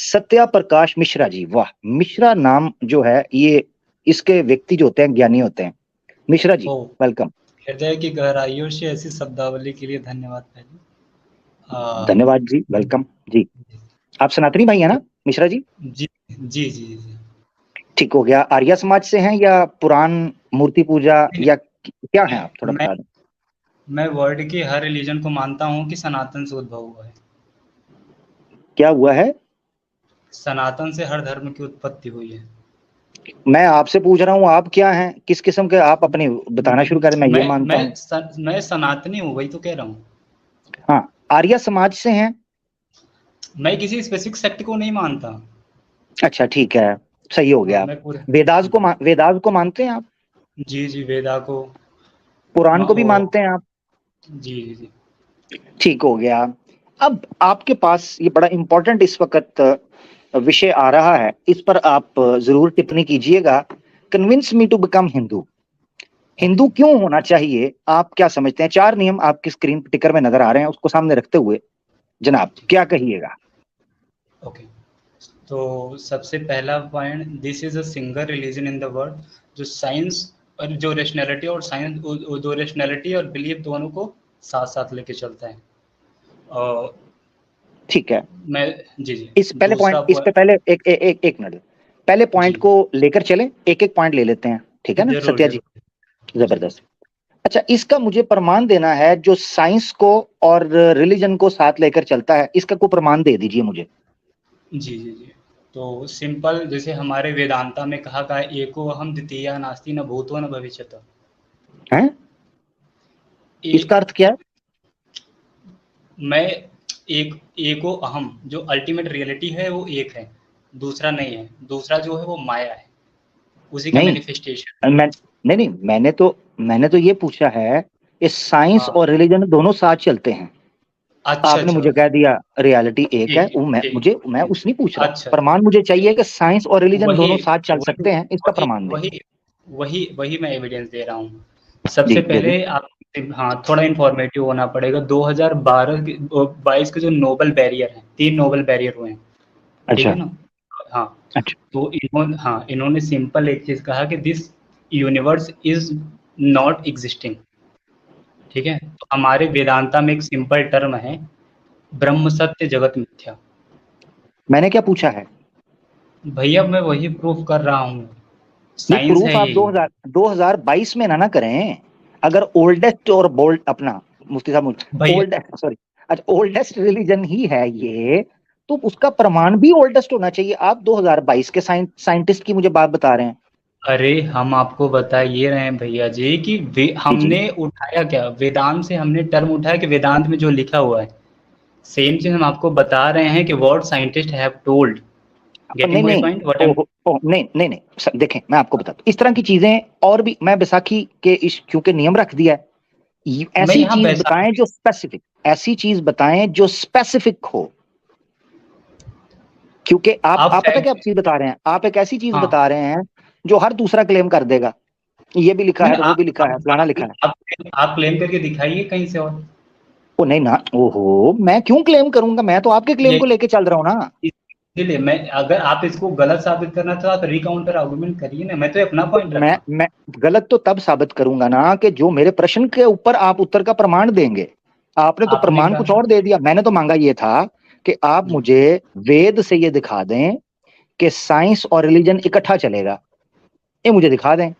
सत्या प्रकाश मिश्रा जी, वाह। मिश्रा नाम जो है ये इसके व्यक्ति जो होते हैं ज्ञानी होते हैं। मिश्रा जी, वेलकम। हृदय की गहराइयों से ऐसी शब्दावली के लिए धन्यवाद पहले। धन्यवाद जी, वेलकम जी। आप सनातनी भाई है ना मिश्रा जी? जी जी जी जी। ठीक हो गया। आर्य समाज से हैं या पुराण मूर्ति पूजा या क्या है आप थोड़ा बता दें। मैं वर्ल्ड के हर रिलीजन को मानता हूँ कि सनातन से उद्भव हुआ है। क्या हुआ है? सनातन से हर धर्म की उत्पत्ति हुई है। मैं आपसे पूछ रहा हूँ आप क्या हैं, किस किस्म के, आप अपने बताना शुरू करें। मैं ये मानता हूँ मैं सनातनी हूँ, वही तो कह रहा हूँ। हाँ, आर्य समाज से हैं। मैं किसी स्पेसिफिक सेक्ट को नहीं मानता। अच्छा ठीक है, सही हो गया। मैं पूरे वेदास को मानते हैं आप? जी जी, वेदा को, पुराण को भी मानते हैं आप? जी जी जी। ठीक हो गया। अब आपके पास ये बड़ा इंपॉर्टेंट इस वक्त विषय आ रहा है, इस पर आप जरूर टिप्पणी कीजिएगा। Convince me to become Hindu. Hindu क्यों होना चाहिए, आप क्या समझते हैं? 4 नियम आपकी स्क्रीन पर टिकर में नजर आ रहे हैं, उसको सामने रखते हुए जनाब क्या कहिएगा? ओके, तो सबसे पहला point, this is a single religion in the world जो साइंस और जो रेशनैलिटी और साइंस, जो रेशनैलिटी और बिलीफ दोनों को साथ साथ लेके चलता है। ठीक है, मैं जी जी। इस पहले पॉइंट, इस पे पहले एक मिनट, पहले पॉइंट को लेकर चले, एक एक पॉइंट ले लेते हैं, ठीक है ना सत्या जी? जबरदस्त। अच्छा, इसका मुझे प्रमाण देना है जो साइंस को और रिलीजन को साथ लेकर चलता है, इसका कोई प्रमाण दे दीजिए मुझे। जी जी जी। तो सिंपल, जैसे हमारे वेदांता में कहा गया है, एको अहम द्वितीया नास्ति न भूतो न भविष्यति। हैं? इसका अर्थ क्या है? मैं एको अहम, जो अल्टीमेट रियलिटी है वो एक है, दूसरा नहीं है। दूसरा जो है वो माया है, उसी का नहीं, मैनिफेस्टेशन। नहीं, मैंने तो ये पूछा है, इस साइंस हाँ, और रिलीजन दोनों साथ चलते हैं। अच्छा आपने अच्छा, मुझे कह दिया रियलिटी एक है, ठीक वो ठीक मैं ठीक, उस नहीं पूछ रहा हूँ। अच्छा, प्रमाण मुझे चाहिए कि साइंस और रिलीजन वही दोनों साथ चल वही सकते हैं, इसका वही प्रमाण दें। वही वही वही मैं एविडेंस दे रहा हूँ। जी सबसे दे दें। पहले आप, हाँ, थोड़ा इन्फॉर्मेटिव होना पड़ेगा। 2022 के जो नोबेल बैरियर हैं, 3 नोबेल बैरियर हुए हैं, ठीक अच्छा है ना? हाँ, अच्छा। तो इन्होंने सिंपल एक चीज कहा कि this universe is not existing, ठीक है? तो हमारे वेदांता में एक सिंपल टर्म है, ब्रह्म सत्य जगत मिथ्या। मैंने क्या पूछा है? भैया मैं वही प्रूफ कर रहा हूँ, नहीं, साइंस प्रूफ है आप यही। 2022 में ना करें। अगर ओल्डेस्ट और बोल्ड अपना मुफ्ती साहब, भैया ओल्डेस्ट, सॉरी, अच्छा, ओल्डेस्ट रिलीजन ही है ये, तो उसका प्रमाण भी ओल्डेस्ट होना चाहिए। आप 2022 के साइंटिस्ट की मुझे बात बता रहे हैं। अरे हम आपको बता ये रहे हैं भैया जी कि जी जी। हमने उठाया क्या, वेदांत से हमने टर्म उठाया कि वेदांत में जो लिखा हुआ है, सेम चीज हम आपको बता रहे हैं कि व्हाट साइंटिस्ट हैव टोल्ड। नहीं गेटिंग माय नहीं, पॉइंट व्हाट आई नहीं नहीं नहीं देखें, मैं आपको बताता हूँ इस तरह की चीजें। और भी मैं बैसाखी के इस क्योंकि नियम रख दिया है, मैं ऐसी यहाँ चीज बताएं बैसाखी, जो स्पेसिफिक, ऐसी चीज बताएं जो स्पेसिफिक हो। क्योंकि आप आप पता क्या आप फैक्ट, चीज बता रहे हैं, आप एक ऐसी चीज हाँ, बता रहे हैं जो हर दूसरा क्लेम कर देगा, ये भी लिखा नहीं है, वो भी लिखा है, फलाना लिखा है। आप, आप क्लेम करके दिखाइए कहीं से। और ओ नहीं ना, ओहो, मैं क्यों क्लेम करूंगा? मैं तो आपके क्लेम ये को लेके चल रहा हूँ ना। इसीलिए मैं, अगर आप इसको गलत साबित करना तो आप रिकाउंटर आर्गुमेंट करिए ना, मैं तो अपना तो पॉइंट रखा। मैं गलत तो तब साबित करूंगा ना कि जो मेरे प्रश्न के ऊपर आप उत्तर का प्रमाण देंगे। आपने तो आपने प्रमाण कुछ कहा और दे दिया, मैंने तो मांगा ये था कि आप मुझे वेद से ये दिखा दें कि साइंस और रिलीजन इकट्ठा चलेगा, ये मुझे दिखा दें।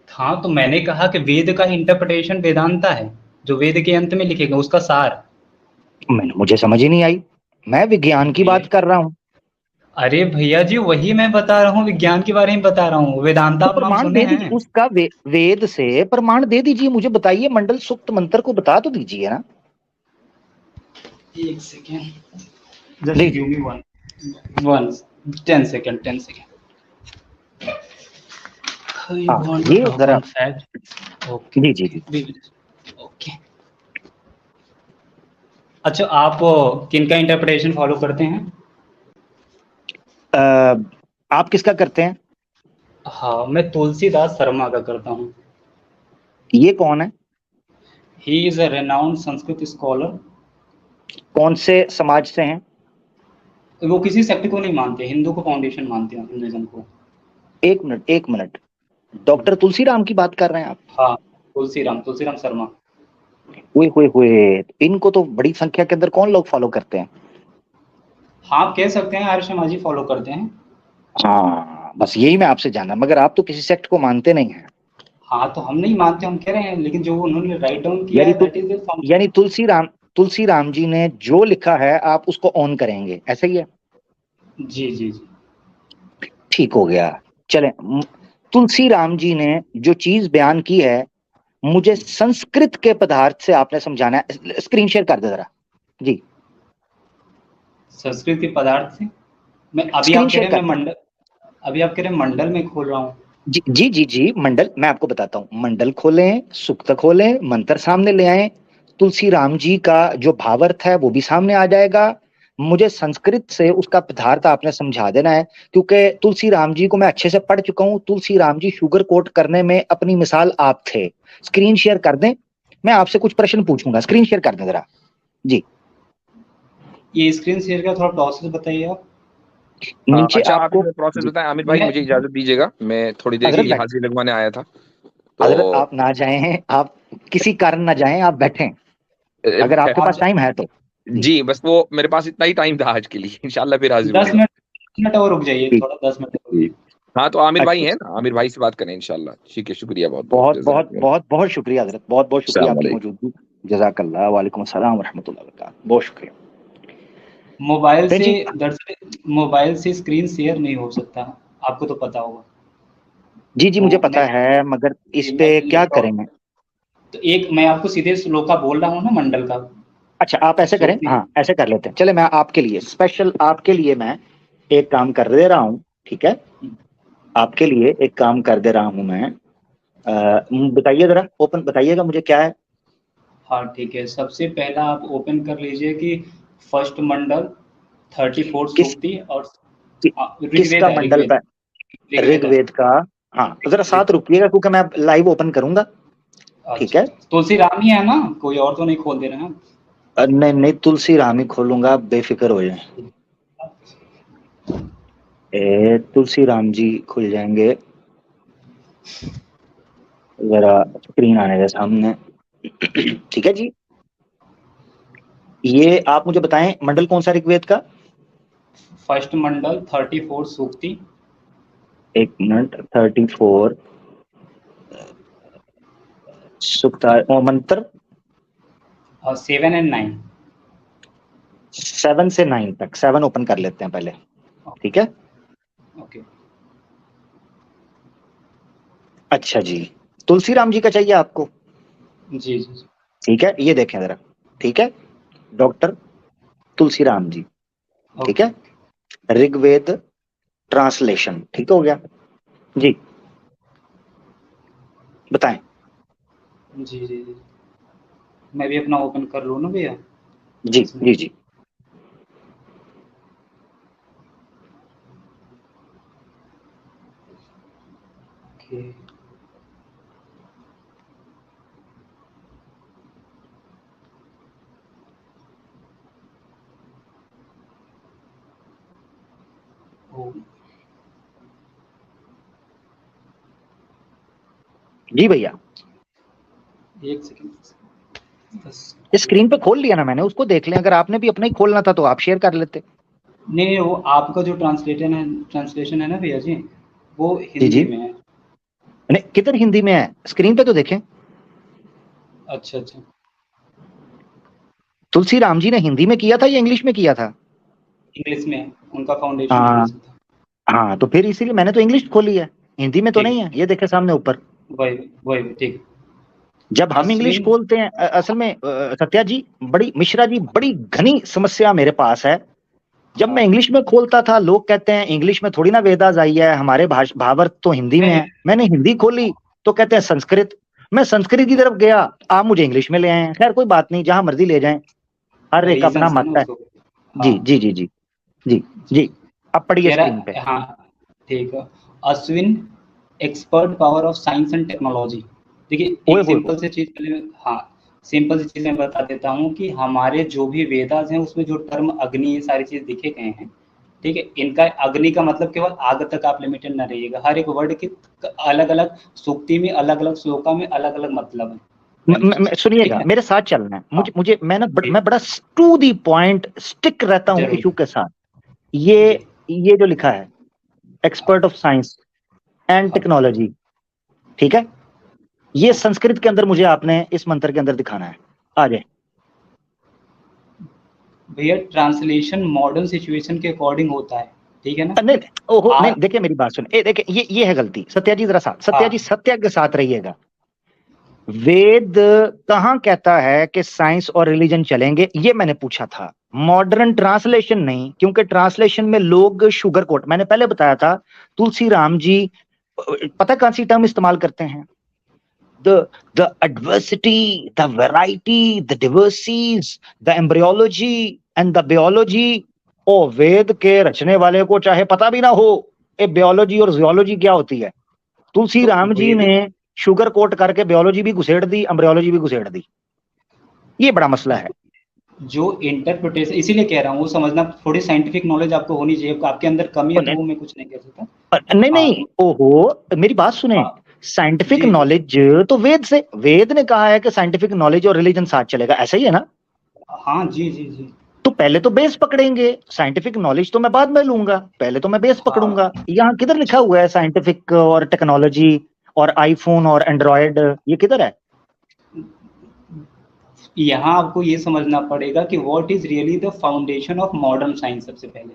हाँ, तो मैंने कहा कि वेद का इंटरप्रिटेशन वेदांता है, जो वेद के अंत में लिखेगा उसका सार। मुझे समझ ही नहीं आई, मैं विज्ञान की भैया, बात कर रहा हूं। अरे भैया जी वही मैं बता रहा हूँ, विज्ञान के बारे में बता रहा हूँ। वेदांता तो आप नाम प्रमाण सुने दे दीजिए हैं? उसका, वेद से प्रमाण दे दीजिए मुझे, बताइए, मंडल सुक्त मंत्र को बता तो दीजिए ना। एक सेकेंड, जस्ट जी गिव जी। Me one one 10 second, 10 second. You हाँ, want to ये talk जरा, on facts? Okay, जी जी okay, जी। we will. Okay. अच्छा, आप किन का इंटरप्रिटेशन फॉलो करते हैं? अ, आप किसका करते हैं? हाँ, मैं तुलसीदास शर्मा का करता हूँ। ये कौन है? He is a renowned Sanskrit scholar. कौन से समाज से हैं? वो किसी सेक्ट को नहीं मानते, हिंदू को फाउंडेशन मानते हैं, हिंदुइज्म को। एक मिनट, डॉक्टर तुलसीराम की बात कर रहे हैं आप? हाँ, तुलसीराम शर्मा। हुए इनको तो बड़ी संख्या के अंदर कौन लोग फॉलो करते हैं? हाँ, आप कह सकते हैं आर्य समाजी फॉलो करते हैं। हाँ, बस यही मैं आपसे जानना, मगर आप तो किसी सेक्ट को मानते नहीं हैं। हाँ, तो हम नहीं मानते, हम कह रहे हैं, लेकिन जो उन्होंने राइट डाउन किया यानी है तो दैट इज यानी तुलसीराम जी ने जो लिखा है आप उसको ऑन करेंगे, ऐसा ही है? जी जी जी। ठीक हो गया। चलें, तुलसीराम जी ने जो चीज बयान की है, मुझे संस्कृत के पदार्थ से आपने समझाना है। स्क्रीन शेयर कर दे जरा जी। संस्कृत के पदार्थ से मैं अभी स्क्रीन आप कह शेयर रहे हैं कर। मैं मंडल, अभी आप कह रहे हैं मंडल में खोल रहा हूँ। जी जी जी जी, मंडल मैं आपको बताता हूँ। मंडल खोलें, सुक्त खोलें, मंत्र सामने ले आए, तुलसीराम जी का जो भावार्थ है वो भी सामने आ जाएगा। मुझे संस्कृत से उसका पदार्थ आपने समझा देना है, क्योंकि तुलसीराम जी को मैं अच्छे से पढ़ चुका हूँ। तुलसीराम जी शुगर कोट करने में अपनी मिसाल आप थे। स्क्रीन शेयर कर दें, मैं आपसे कुछ प्रश्न पूछूंगा। स्क्रीन शेयर कर दें जरा जी। ये स्क्रीन शेयर का थोड़ा प्रोसेस बताइए आप। नीचे अच्छा, आप आपको इसमें प्रोसेस जी, बताएं। आमिर भाई, मुझे इजाजत दीजिएगा, मैं थोड़ी देर के हजरत लिए बैठ, हाजिरी लगवाने आया था। हजरत तो आप ना जाएं, आप किसी कारण ना जाएं, आप बैठें अगर आपके पास आप टाइम है तो। जी जी, बस वो मेरे पास इतना ही टाइम था आज के लिए। इंशाल्लाह फिर हाजिर 10 होऊंगा। मिनट, मिनट और रुक जाइए, ठीक। थोड़ा 10 मिनट और रुक जी, जाइए। हाँ, तो आमिर भाई अच्छा, हैं ना, आमिर भाई से बात करें इंशाल्लाह। ठीक है, शुक्रिया बहुत बहुत, बहुत बहुत जज़ाकल्लाह। बहुत बहुत शुक्रिया हजरत, बहुत बहुत शुक्रिया अस्सलाम आपकी वालेकुम। मौजूदगी। जजाकल्लाह, वालेकुम अस्सलाम व रहमतुल्लाहि व बरकातहू। बहुत शुक्रिया। मोबाइल फिर से जी, दरअसल मोबाइल से स्क्रीन शेयर नहीं हो सकता, आपको तो पता होगा। जी जी, तो मुझे पता मैं है, मगर इस जी मैं पे क्या लैपटॉप, करें? तो एक मैं आपको सीधे श्लोका बोल रहा हूँ ना मंडल का। अच्छा, आप ऐसे करें, सूक्ति। हाँ ऐसे कर लेते हैं। चले, मैं आपके लिए स्पेशल, आपके लिए मैं एक काम कर दे रहा हूँ, ठीक है? आपके लिए एक काम कर दे रहा हूँ मैं। बताइए जरा, ओपन बताइएगा मुझे क्या है। हाँ ठीक है, सबसे पहला आप ओपन कर लीजिए कि फर्स्ट मंडल 34 किस सूक्ति और कि, ऋग्वेद किसका है, मंडल ऋग्वेद। पे? ऋग्वेद है। ऋग्वेद का? हाँ, जरा साथ रुकिएगा क्योंकि मैं लाइव ओपन करूंगा। ठीक अच्छा है? अच्छा, तुलसी राम ही है ना, कोई और तो नहीं खोल दे रहे हैं? नहीं नहीं, तुलसी राम ही खोलूंगा, आप बेफिक्र हो जाए। तुलसी राम जी खुल जाएंगे। जरा स्क्रीन आने दे सामने। ठीक है जी, ये आप मुझे बताएं मंडल कौन सा ऋग्वेद का? फर्स्ट मंडल 34 सूक्ति एक मिनट, 34 सुक्ता मंत्र 7 एंड 9। 7 से 9 तक। 7 ओपन कर लेते हैं पहले, ठीक है? ओके। अच्छा जी, तुलसी राम जी का चाहिए आपको? जी जी। ठीक है, ये देखें जरा। ठीक है, डॉक्टर तुलसी राम जी, ठीक ओके। है? ऋग्वेद ट्रांसलेशन, ठीक हो गया जी? बताएं। जी जी जी, मैं भी अपना ओपन कर लूँ ना भैया जी इसमें। जी जी। ओके। ओ, जी भैया, एक सेकंड बस। इस स्क्रीन पे खोल लिया ना मैंने, उसको देख लें। अगर आपने भी अपना ही खोलना था तो आप शेयर कर लेते। नहीं नहीं, वो आपका जो ट्रांसलेशन है ना भैया जी, वो जी हिंदी जी, में है। नहीं किधर हिंदी में है? स्क्रीन पे तो देखें। अच्छा अच्छा। तुलसी राम जी ने हिंदी में किया था या इंग्लिश में किया था? इंग्लिश में है, उनका फाउंडेशन हाँ इंग्लिश में था। हाँ, तो फिर इसीलिए मैंने तो इंग्लिश खोली है, हिंदी में तो ठीक, नहीं है। ये देखे सामने ऊपर। वही वही ठीक। जब हम इंग्लिश अश्विन। खोलते हैं, असल में सत्या जी, बड़ी मिश्रा जी, बड़ी घनी समस्या मेरे पास है। जब मैं हाँ, इंग्लिश में खोलता था, लोग कहते हैं इंग्लिश में थोड़ी ना वेदास आई है, हमारे भावार्थ तो हिंदी में नहीं है। मैंने हिंदी खोली तो कहते हैं संस्कृत। मैं संस्कृत की तरफ गया, आप मुझे इंग्लिश में ले आए हैं। खैर कोई बात नहीं, जहां मर्जी ले जाएं, हर एक अपना रीजंस है मत ना है। उसको। जी हाँ जी जी जी जी जी। जी, अब पढ़िए कह स्क्रीन पे। रहा हाँ ठीक है। Ashwin, expert power of science and technology. देखिए ओए एक होए सिंपल सी चीज पहले हाँ, सिंपल सी चीज मैं बता देता हूँ कि हमारे जो भी वेदास हैं उसमें जो टर्म अग्नि ये सारी चीज लिखे गए हैं, ठीक है। इनका अग्नि का मतलब केवल आग तक आप लिमिटेड न रहिएगा, हर एक वर्ड के अलग अलग सूक्ति में, अलग अलग श्लोका में अलग अलग मतलब है। सुनिएगा, मेरे साथ चलना है। हाँ, मुझे मैं बड़ा टू दी पॉइंट स्टिक रहता हूँ इशू के साथ। ये जो लिखा है expert of science and technology, ठीक है, ये संस्कृत के अंदर मुझे आपने इस मंत्र के अंदर दिखाना है। आ जाए भैया, ट्रांसलेशन मॉडर्न सिचुएशन के अकॉर्डिंग होता है, ठीक है ना। नहीं, ओहो नहीं, देखिए मेरी बात सुनिए, देखिए ये है गलती। सत्या जी जरा साथ, सत्या जी सत्या के साथ रहिएगा। वेद कहाँ कहता है कि साइंस और रिलीजन चलेंगे, ये मैंने पूछा था, मॉडर्न ट्रांसलेशन नहीं। क्योंकि ट्रांसलेशन में लोग शुगर कोट, मैंने पहले बताया था, तुलसी राम जी पता कौन सी टर्म इस्तेमाल करते हैं? the adversity, the variety, the diversities, the embryology and the biology। ओ वेद के रचने वाले को चाहे पता भी ना हो ए बियोलॉजी और जियोलॉजी क्या होती है, तुलसी राम जी ने शुगर कोट करके बियोलॉजी भी घुसेड़ दी, एम्ब्रियोलॉजी भी घुसेड़ दी। ये बड़ा मसला है। जो इंटरप्रिटेशन, इसीलिए कह रहा हूँ, वो समझना, थोड़ी साइंटिफिक नॉलेज आपको होनी चाहिए। आपके अंदर कमी है तो वो मैं कुछ नहीं कह सकता। नहीं, ओहो मेरी बात सुने, साइंटिफिक नॉलेज तो वेद ने कहा है कि साइंटिफिक नॉलेज और रिलीजन साथ चलेगा, ऐसा ही है ना? हाँ जी जी जी। तो पहले तो बेस पकड़ेंगे, साइंटिफिक नॉलेज तो मैं बाद में लूंगा, पहले तो मैं बेस पकड़ूंगा। यहाँ किधर लिखा हुआ है साइंटिफिक और टेक्नोलॉजी और आईफोन और एंड्रॉयड, ये किधर है? यहाँ आपको ये समझना पड़ेगा कि what is really the foundation of modern science सबसे पहले।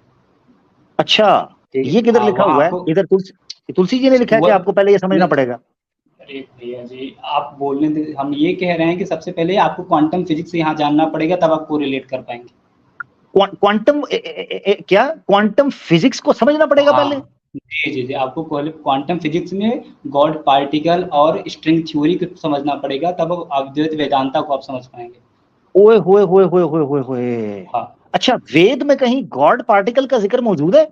अच्छा, ये किधर लिखा हुआ है? इधर तुलसी जी ने लिखा है कि आपको पहले ये समझना पड़ेगा। अरे भैया जी, आप बोलने दे, हम ये कह रहे हैं कि सबसे पहले आपको क्वांटम फिजिक्स यहाँ जानना पड़ेगा, तब आप कोरिलेट कर पाएंगे। क्वांटम क्या? क्वांटम फिजिक्स को समझना पड़ेगा पहले? जी जी जी, आपको क्वांटम फिजिक्स में गॉड पार्टिकल और स्ट्रिंग थ्योरी को समझना पड़ेगा, तब अद्वैत वेदांता को आप समझ पाएंगे। ओए होए होए होए होए होए होए। अच्छा, वेद में कहीं गॉड पार्टिकल का जिक्र मौजूद है?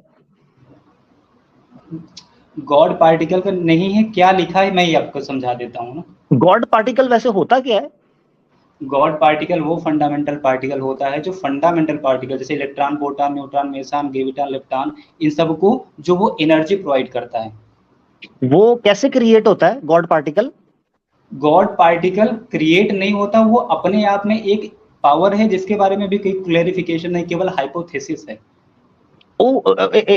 गॉड पार्टिकल का नहीं है, क्या लिखा है मैं ये आपको समझा देता हूँ ना। गॉड पार्टिकल वैसे होता क्या है? गॉड पार्टिकल वो फंडामेंटल पार्टिकल होता है जो फंडामेंटल पार्टिकल जैसे electron, proton, neutron, meson, graviton, lepton, इन सब को जो वो एनर्जी प्रोवाइड करता है। वो कैसे क्रिएट होता है God particle? God particle create नहीं होता, वो अपने आप में एक पावर है जिसके बारे में भी कोई क्लैरिफिकेशन नहीं, केवल हाइपोथेसिस है।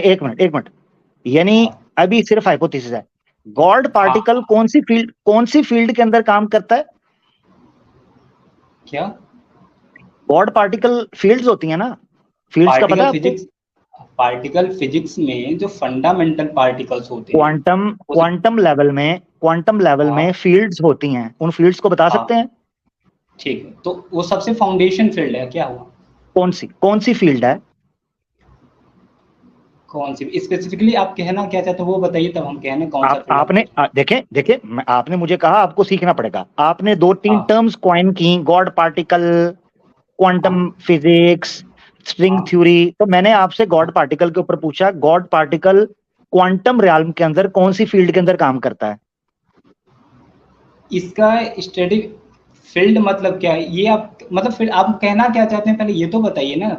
एक मिनट, यानी अभी सिर्फ हाइपोथेसिस है। गॉड पार्टिकल कौन सी फील्ड के अंदर काम करता है? क्या? गॉड पार्टिकल फील्ड्स होती है ना, फील्ड्स का पता है? पार्टिकल फिजिक्स में जो फंडामेंटल पार्टिकल्स होते हैं, क्वांटम लेवल में फील्ड्स होती हैं, उन फील्ड्स को बता सकते हैं? ठीक है, तो वो सबसे फाउंडेशन फील्ड है। क्या हुआ? कौन सी फील्ड है? कौन सी स्पेसिफिकली आप कहना क्या चाहते हो वो बताइए, तब हम कहने कौन सा फील्ड। आपने देखे आपने मुझे कहा आपको सीखना पड़ेगा। आपने 2-3 टर्म्स कॉइन की, God particle, quantum physics, string theory. तो मैंने आपसे गॉड पार्टिकल के ऊपर पूछा, गॉड पार्टिकल क्वांटम रियल्म के अंदर कौन सी फील्ड के अंदर काम करता है? इसका स्टडी फील्ड मतलब क्या है, ये आप मतलब फिर आप कहना क्या चाहते हैं, पहले ये तो बताइए ना।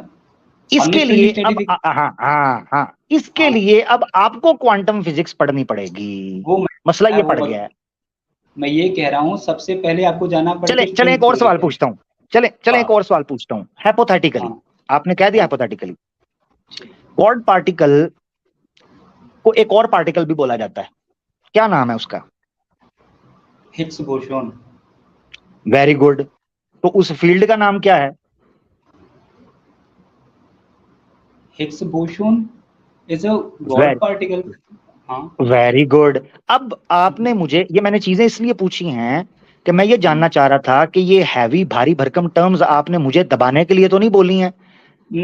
इसके लिए अब इसके लिए अब आपको क्वांटम फिजिक्स पढ़नी पड़ेगी, वो मसला ये पड़ गया है। मैं ये कह रहा हूँ सबसे पहले आपको जाना पड़ेगा। चले एक और सवाल पूछता हूँ, एक और सवाल पूछता हूँ हाइपोथेटिकली। आपने कह दिया हाइपोथेटिकली। गॉड पार्टिकल को एक और पार्टिकल भी बोला जाता है, क्या नाम है उसका? Higgs boson. Very good. तो उस फील्ड का नाम क्या है? Higgs boson is a God particle. Very good. अब आपने मुझे ये, मैंने चीजें इसलिए पूछी हैं कि मैं ये जानना चाह रहा था कि ये हैवी भारी भरकम टर्म्स आपने मुझे दबाने के लिए तो नहीं बोली हैं।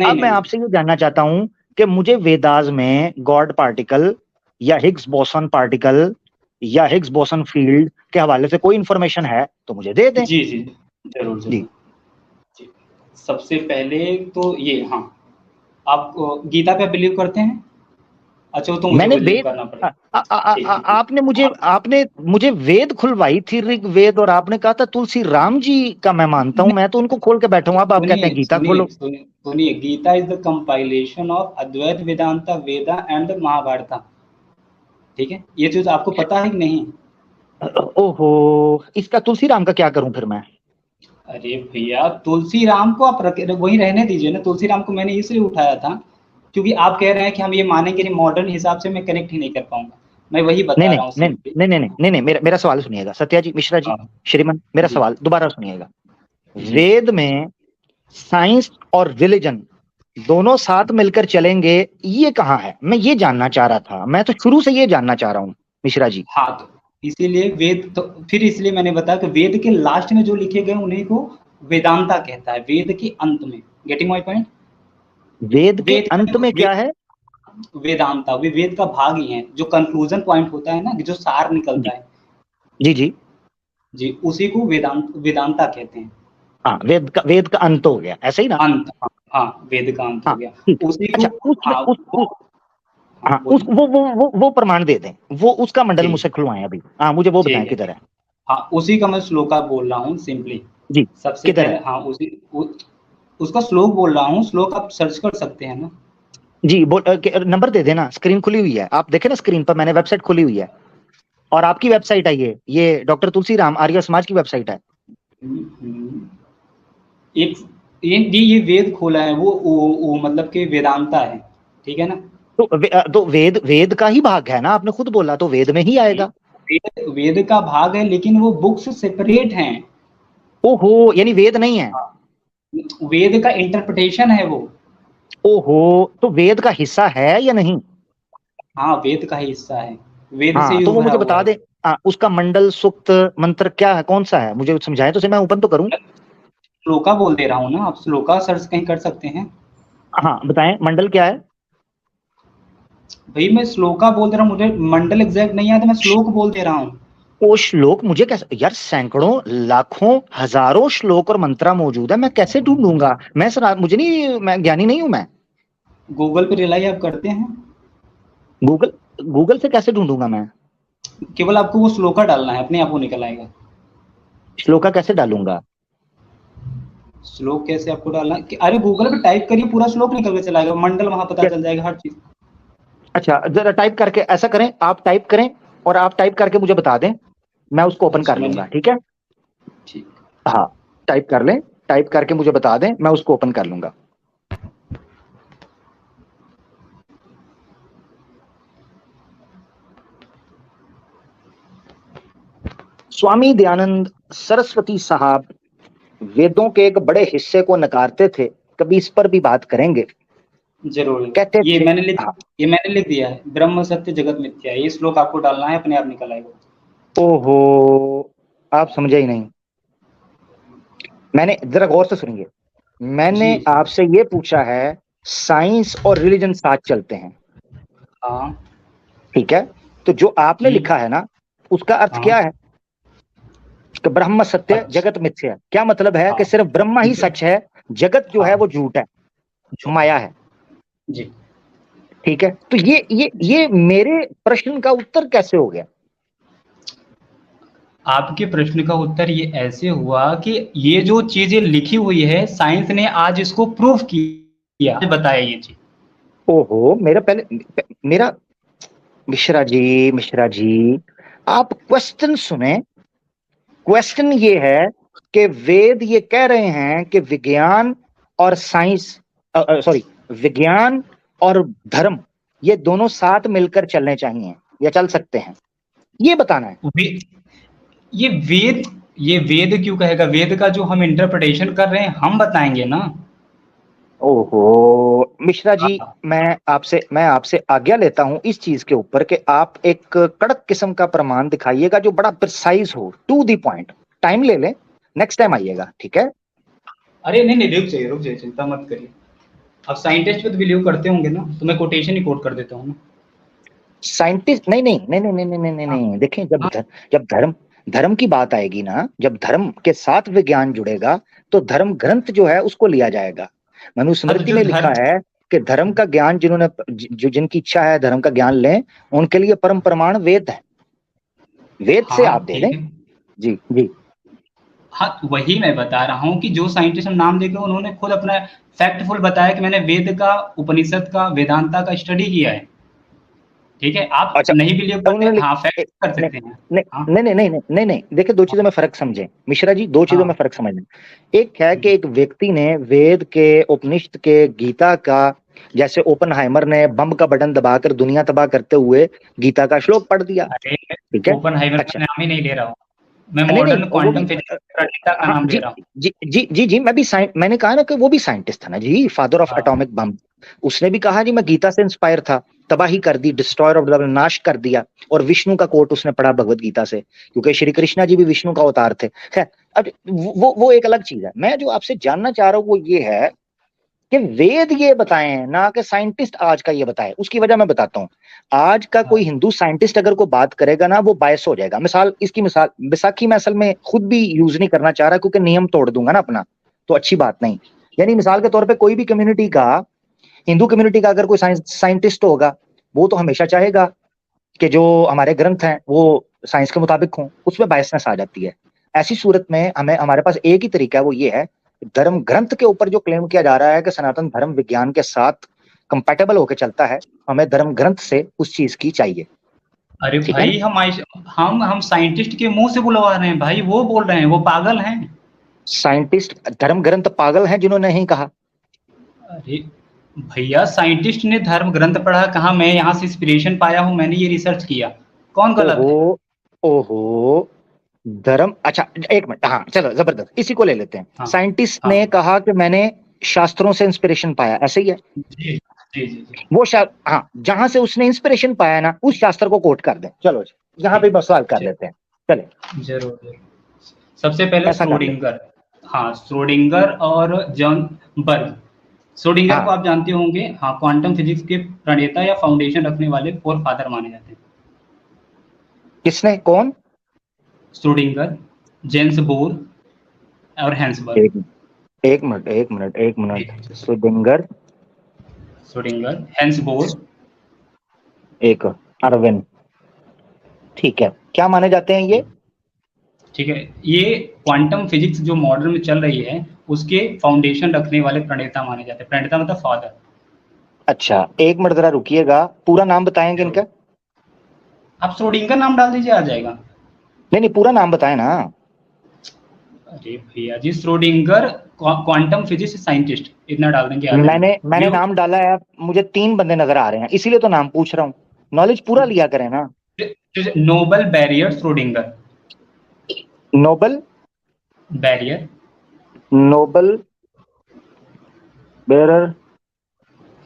अब मैं आपसे ये जानना चाहता हूं कि मुझे वेदास में गॉड पार्टिकल या हिग्स बोसन पार्टिकल या हिग्स बोसन फील्ड के हवाले से कोई इंफॉर्मेशन है तो मुझे दे दें। जी जी जरूर जी। सबसे पहले तो ये, हाँ, आप गीता पे बिलीव करते हैं? अच्छा, तो मुझे मैंने बिलीव वेद करना पड़ेगा। आपने मुझे वेद खुलवाई थी, ऋग्वेद, और आपने कहा था तुलसी राम जी का मैं मानता हूं, मैं तो उनको खोल के बैठा हूं। अब आप कहते हैं गीता खोलो। सुनिए, Gita is the compilation of Advaita Vedanta Veda and Mahabharata. ठीक है, ये चीज आपको पता है कि नहीं? ओहो, इसका तुलसी राम का क्या करूं फिर मैं? अरे भैया, तुलसी राम को आप वही रहने दीजिए ना। तुलसी राम को मैंने इसलिए उठाया था क्योंकि आप कह रहे हैं कि हम ये मानेंगे नहीं, मॉडर्न हिसाब से मैं कनेक्ट ही नहीं कर पाऊंगा। मैं वही नहीं बता नहीं रहा हूँ नहीं सिंपली। नहीं नहीं नहीं नहीं, मेरा सवाल सुनिएगा सत्या जी, मिश्रा जी, हाँ श्रीमान, मेरा जी सवाल दोबारा सुनिएगा। जी। वेद में साइंस और रिलीजन दोनों साथ मिलकर चलेंगे, ये कहाँ है? मैं ये जानना चाह रहा था, मैं तो शुरू से ये जानना चाह रहा हूँ मिश्रा जी। हाँ, तो इसीलिए वेद, तो फिर इसलिए मैंने बताया कि वेद के लास्ट में जो लिखे गए उन्हीं को वेदांता कहता है, वेद के अंत में। Getting my point? वेद के वेद अंत में क्या है? वेदांता, वे वेद का भाग ही है। जो कंक्लूजन पॉइंट होता है ना, जो सार निकलता है, जी जी जी, उसी को वेदांता कहते हैं। हाँ, वेद का अंत हो गया, ऐसे ही ना? अंत, हाँ, वेद का अंत हो हाँ गया। ठीक। उसी को, अच्छा, उसमें हाँ, हाँ, उस बोलिए वो प्रमाण दे दें, वो उसका मंडल जी मुझसे खुलवाएं अभी। हाँ, मुझे वो बताएं ठीक किधर है। है। हाँ, उसी का मैं श्लोका बोल रहा हूँ सिंपली। जी, सबसे किधर पहले, है? हाँ, उसका श्लोक बोल रहा हूँ। श्लोक आप सर्च कर सकते हैं ना। जी, नंबर दे देना, स्क्रीन खुली हुई है, आप देखें ना स्क्रीन पर, मैंने वेबसाइट खुली हुई है, और आपकी वेबसाइट है ये डॉक्टर तुलसी राम आर्य समाज की वेबसाइट है। हम्म, एक ये वेद खोला है, वो मतलब कि वेदांता है। ठीक है ना? तो वेद का ही भाग है ना, आपने खुद बोला, तो वेद में ही आएगा। वेद का भाग है, लेकिन वो बुक्स सेपरेट हैं। ओहो, यानी वेद नहीं है? हाँ, वेद का इंटरप्रिटेशन है वो। ओहो, तो वेद का हिस्सा है या नहीं? हाँ, वेद का ही हिस्सा है, वेद से हाँ, ही तो वो उभरा मुझे हुआ बता है। दे। उसका मंडल, सूक्त, मंत्र क्या है, कौन सा है, मुझे समझाएं तो सही, मैं ओपन तो करूं। श्लोका बोल दे रहा हूँ ना, आप श्लोका सर्च कहीं कर सकते हैं। हाँ बताएं, मंडल क्या है? भाई, मैं श्लोका बोल दे रहा हूँ, मुझे मंडल एग्जैक्ट नहीं आता, मैं श्लोक बोल दे रहा हूँ। वो श्लोक मुझे कैसे यार, सैकड़ों, लाखों, हजारों श्लोक और मंत्रा मौजूद है, मैं कैसे ढूंढूंगा? मैं सर, मुझे नहीं, मैं ज्ञानी नहीं हूं मैं। गूगल पे रिलाई आप करते हैं? गूगल गूगल से कैसे ढूंढूंगा मैं? केवल आपको वो श्लोका डालना है, अपने आप वो निकल आएगा। श्लोका कैसे डालूंगा? श्लोक कैसे आपको डालना है? अरे गूगल पे टाइप करिए, पूरा श्लोक निकल के चला आएगा, मंडल वहां पता चल जाएगा, हर चीज। अच्छा, जरा टाइप करके ऐसा करें, आप टाइप करें और आप टाइप करके मुझे बता दें, मैं उसको ओपन कर अच्छा, लूंगा, ठीक है? ठीक। हाँ, टाइप कर लें, टाइप करके मुझे बता दें, मैं उसको ओपन कर लूंगा। स्वामी दयानंद सरस्वती साहब वेदों के एक बड़े हिस्से को नकारते थे, कभी इस पर भी बात करेंगे। जरूर। कहते ये थे, मैंने लिख हाँ। ये मैंने लिख दिया है, ब्रह्म सत्य जगत मिथ्या। ये श्लोक आपको डालना है, अपने आप निकल आएगा। ओहो, आप समझे ही नहीं। मैंने, जरा गौर से सुनिए, मैंने जी। आपसे ये पूछा है, साइंस और रिलीजन साथ चलते हैं, हाँ ठीक है? तो जो आपने जी। लिखा है ना, उसका अर्थ हाँ। क्या है? कि ब्रह्म सत्य अच्छा। जगत मिथ्या, क्या मतलब है? कि हाँ सिर्फ ब्रह्म ही सच है, जगत जो है हाँ वो झूठ है, माया है, जी। ठीक है? तो ये मेरे प्रश्न का उत्तर कैसे हो गया? आपके प्रश्न का उत्तर ये ऐसे हुआ कि ये जो चीजें लिखी हुई है, साइंस ने आज इसको प्रूफ किया, बताया ये चीज। ओहो, मेरा मिश्रा जी, आप क्वेश्चन सुने। क्वेश्चन ये है कि वेद ये कह रहे हैं कि विज्ञान और साइंस, सॉरी, विज्ञान और धर्म, ये दोनों साथ मिलकर चलने चाहिए या चल सकते हैं, ये बताना है। ये वेद ये वेद क्यों कहेगा? वेद का जो हम इंटरप्रिटेशन कर रहे हैं, हम बताएंगे ना। ओहो, मिश्रा जी, हाँ। मैं आपसे आज्ञा लेता हूं इस चीज के ऊपर कि आप एक कड़क किस्म का प्रमाण दिखाइएगा जो बड़ा प्रिसाइज हो, टू द पॉइंट। टाइम ले लें, नेक्स्ट टाइम आइएगा, ठीक है? अरे नहीं नहीं, रुक जाइए, चिंता मत करिए। आप साइंटिस्ट पे तो बिलीव करते होंगे ना, तो मैं कोटेशन ही कोट कर देता हूँ ना। साइंटिस्ट नहीं नहीं नहीं नहीं नहीं नहीं नहीं नहीं हाँ नहीं, देखें, हाँ जब धर्म की बात आएगी ना, जब धर्म के साथ विज्ञान जुड़ेगा, तो धर्म ग्रंथ जो है उसको लिया जाएगा। अब मनुस्मृति जो में लिखा धर्म, है कि धर्म का ज्ञान जिन्होंने जिनकी इच्छा है धर्म का ज्ञान लें, उनके लिए परम प्रमाण वेद है। वेद से आप दे लें। जी जी हाँ, वही मैं बता रहा हूँ कि जो साइंटिस्ट हम नाम देकर उन्होंने खुद अपना फैक्टफुल बताया कि मैंने वेद का, उपनिषद का, वेदांता का स्टडी किया है। ठीक है, आप अच्छा, नहीं बिलीव करते हैं, हाँ फैक्ट कर सकते हैं। नहीं, देखिए दो चीजों में फर्क समझें मिश्रा जी, दो चीजों में फर्क समझें। एक है कि एक व्यक्ति ने वेद के, उपनिषद के, गीता का, जैसे ओपनहाइमर ने बम का बटन दबाकर दुनिया तबाह करते हुए गीता का श्लोक पढ़ दिया। ठीक है, ओपनहाइमर अच्छा, का नाम ही नहीं ले रहा हूँ मैं, मॉडर्न क्वांटम फिजिक्स प्रणेता का नाम ले रहा हूँ। जी मैंने कहा ना कि वो भी साइंटिस्ट था ना जी, फादर ऑफ एटॉमिक बम। उसने भी कहा जी मैं गीता से इंस्पायर था, तबाही कर दी, डिस्ट्रॉयर ऑफ द वर्ल्ड, नाश कर दिया। और विष्णु का कोट उसने पढ़ा भगवत गीता से, क्योंकि श्री कृष्णा जी भी विष्णु का अवतार थे। खैर, अब वो एक अलग चीज है। मैं जो आपसे जानना चाह रहा हूँ वो ये है कि वेद ये बताएं ना कि साइंटिस्ट आज का ये बताए। उसकी वजह मैं बताता हूँ। आज का कोई हिंदू साइंटिस्ट अगर कोई बात करेगा ना, वो बायस हो जाएगा। इसकी मिसाल बैसाखी मैं असल में खुद भी यूज नहीं करना चाह रहा, क्योंकि नियम तोड़ दूंगा ना अपना, तो अच्छी बात नहीं। यानी मिसाल के तौर पे कोई भी कम्युनिटी का, हिंदू कम्युनिटी का अगर कोई साइंटिस्ट होगा, वो तो हमेशा चाहेगा कि जो हमारे ग्रंथ हैं वो साइंस के मुताबिक हों, उसमें बायसनेस आ जाती है। ऐसी सूरत में हमारे पास एक ही तरीका है, वो ये है धर्म ग्रंथ के ऊपर जो क्लेम किया जा रहा है कि सनातन धर्म विज्ञान के साथ कंपैटिबल होकर चलता है, हमें धर्म ग्रंथ से उस चीज की चाहिए। अरे भाई, हम साइंटिस्ट के मुंह से बुलवा रहे हैं भाई, वो बोल रहे हैं, वो पागल हैं। साइंटिस्ट धर्म ग्रंथ पागल हैं जिन्होंने नहीं कहा। अरे भैया, साइंटिस्ट ने धर्म ग्रंथ पढ़ा, कहा मैं यहाँ से इंस्पिरेशन पाया हूँ, मैंने ये रिसर्च किया, कौन गलत है? ओहो धर्म, अच्छा एक मिनट, हाँ चलो जबरदस्त, इसी को ले लेते हैं। हाँ, साइंटिस्ट ने कहा कि मैंने शास्त्रों से इंस्पिरेशन पाया, ऐसे ही है? जी जी जी। वो हाँ, जहां से उसने इंस्पिरेशन पाया ना, उस शास्त्र को कोट कर दें। चलो यहाँ पे सवाल कर लेते हैं, चले। जरूर। सबसे पहले श्रोडिंगर, हाँ श्रोडिंगर और जॉन बर्ग। श्रोडिंगर को आप जानते होंगे, हाँ, क्वांटम फिजिक्स के प्रणेता या फाउंडेशन रखने वाले फोर फादर माने जाते हैं। किसने, कौन? श्रोडिंगर, जेम्स बोर और हैंस बर्ग। एक मिनट श्रोडिंगर, हैंस बोर, एक अरविंद। ठीक है, क्या माने जाते हैं ये? ठीक है, ये क्वांटम फिजिक्स जो मॉडर्न में चल रही है उसके फाउंडेशन रखने वाले प्रणेता माने जाते हैं। प्रणेता मतलब फादर। अच्छा, एक मिनट जरा रुकिएगा, पूरा नाम बताएंगे इनका? आप श्रोडिंगर नाम डाल दीजिए, आ जाएगा। नहीं, पूरा नाम बताए ना। अरे भैया जी, श्रोडिंगर क्वांटम फिजिक्स साइंटिस्ट, इतना डाल देंगे। मैंने नाम डाला है, मुझे 3 बंदे नजर आ रहे हैं, इसीलिए तो नाम पूछ रहा हूँ। नॉलेज पूरा लिया करें ना। Nobel barrier Schrodinger, Nobel barrier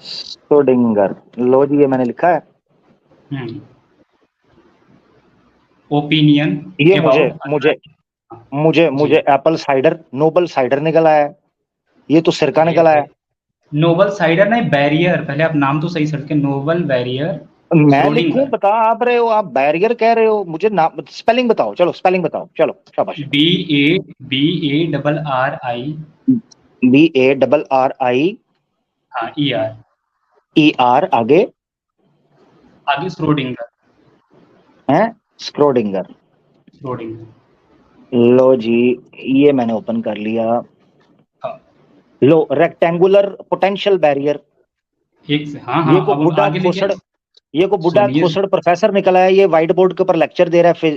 Schrodinger. लो जी, ये मैंने लिखा है। ओपिनियन, ये मुझे एप्पल साइडर, नोबल साइडर निकल आया है, ये तो सिरका निकल आया है। नोबल साइडर नहीं, बैरियर। पहले आप नाम तो सही सर्च के, नोबल बैरियर। मैं लिखूं, बता आप रहे हो, आप बैरियर कह रहे हो, मुझे नाम स्पेलिंग बताओ। चलो स्पेलिंग बताओ, चलो शाबाश। BARRI हाँ, ER आगे श्रोडिंगर है, श्रोडिंगर। लो जी, ये मैंने ओपन कर लिया। हाँ। लो, रेक्टेंगुलर पोटेंशियल बैरियर। एक से, हाँ, ये को बुढ़ा खोसड़ प्रोफेसर निकला है, ये व्हाइट बोर्ड के ऊपर लेक्चर दे रहा है,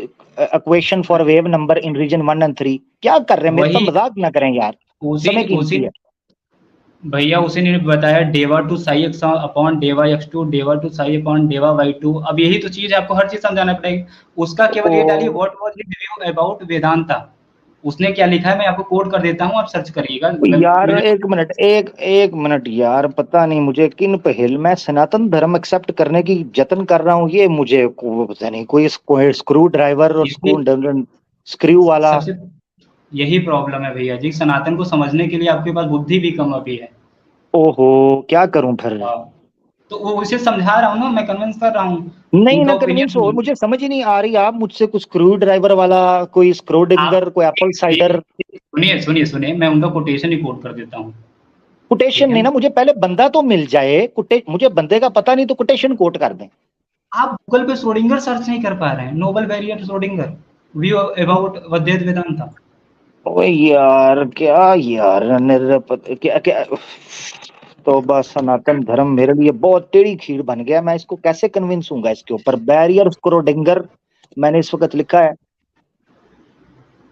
equation for wave number in region 1 और 3। क्या कर रहे हैं, मेरे तो मजाक ना करें यार, समय कीमती है भैया। उसी ने बताया del two psi x upon del x2, del two psi upon del y2। अब यही तो चीज है, आपको हर चीज समझाना पड़ेगी। उसका केवल ये डालिए, what was his view about Vedanta. उसने क्या लिखा है, मैं आपको कोड कर देता हूँ, आप सर्च करिएगा यार। एक मिनट यार, पता नहीं मुझे किन पहल में सनातन धर्म एक्सेप्ट करने की जतन कर रहा हूँ, ये मुझे पता नहीं, कोई स्क्रू ड्राइवर और स्क्रू वाला। यही प्रॉब्लम है भैया जी, सनातन को समझने के लिए आपके पास बुद्धि भी कम अभी है। ओहो, क्या करूं फिर? तो वो उसे समझा रहा हूँ ना, मैं कन्विंस कर रहा हूँ। नहीं ना कन्विंस हो, मुझे समझ ही नहीं आ रही। आप मुझसे कुछ स्क्रू ड्राइवर वाला, कोई स्क्रोडिंगर, कोई एप्पल साइडर। सुनिए, मैं उनका कोटेशन ही कोट कर देता हूँ। कोटेशन नहीं ना, मुझे पहले बंदा तो मिल जाए, मुझे बंदे का पता नहीं तो कोटेशन कोट कर दें। आप गूगल पे श्रोडिंगर सर्च नहीं कर पा रहे हैं, Nobel barrier Schrodinger, view about Advaita Vedanta. ओए यार क्या यार, क्या क्या, तो बस सनातन धर्म मेरे लिए बहुत टेढ़ी खीर बन गया। मैं इसको कैसे कन्विंस हूँगा इसके ऊपर? बैरियर श्रोडिंगर मैंने इस वक्त लिखा है।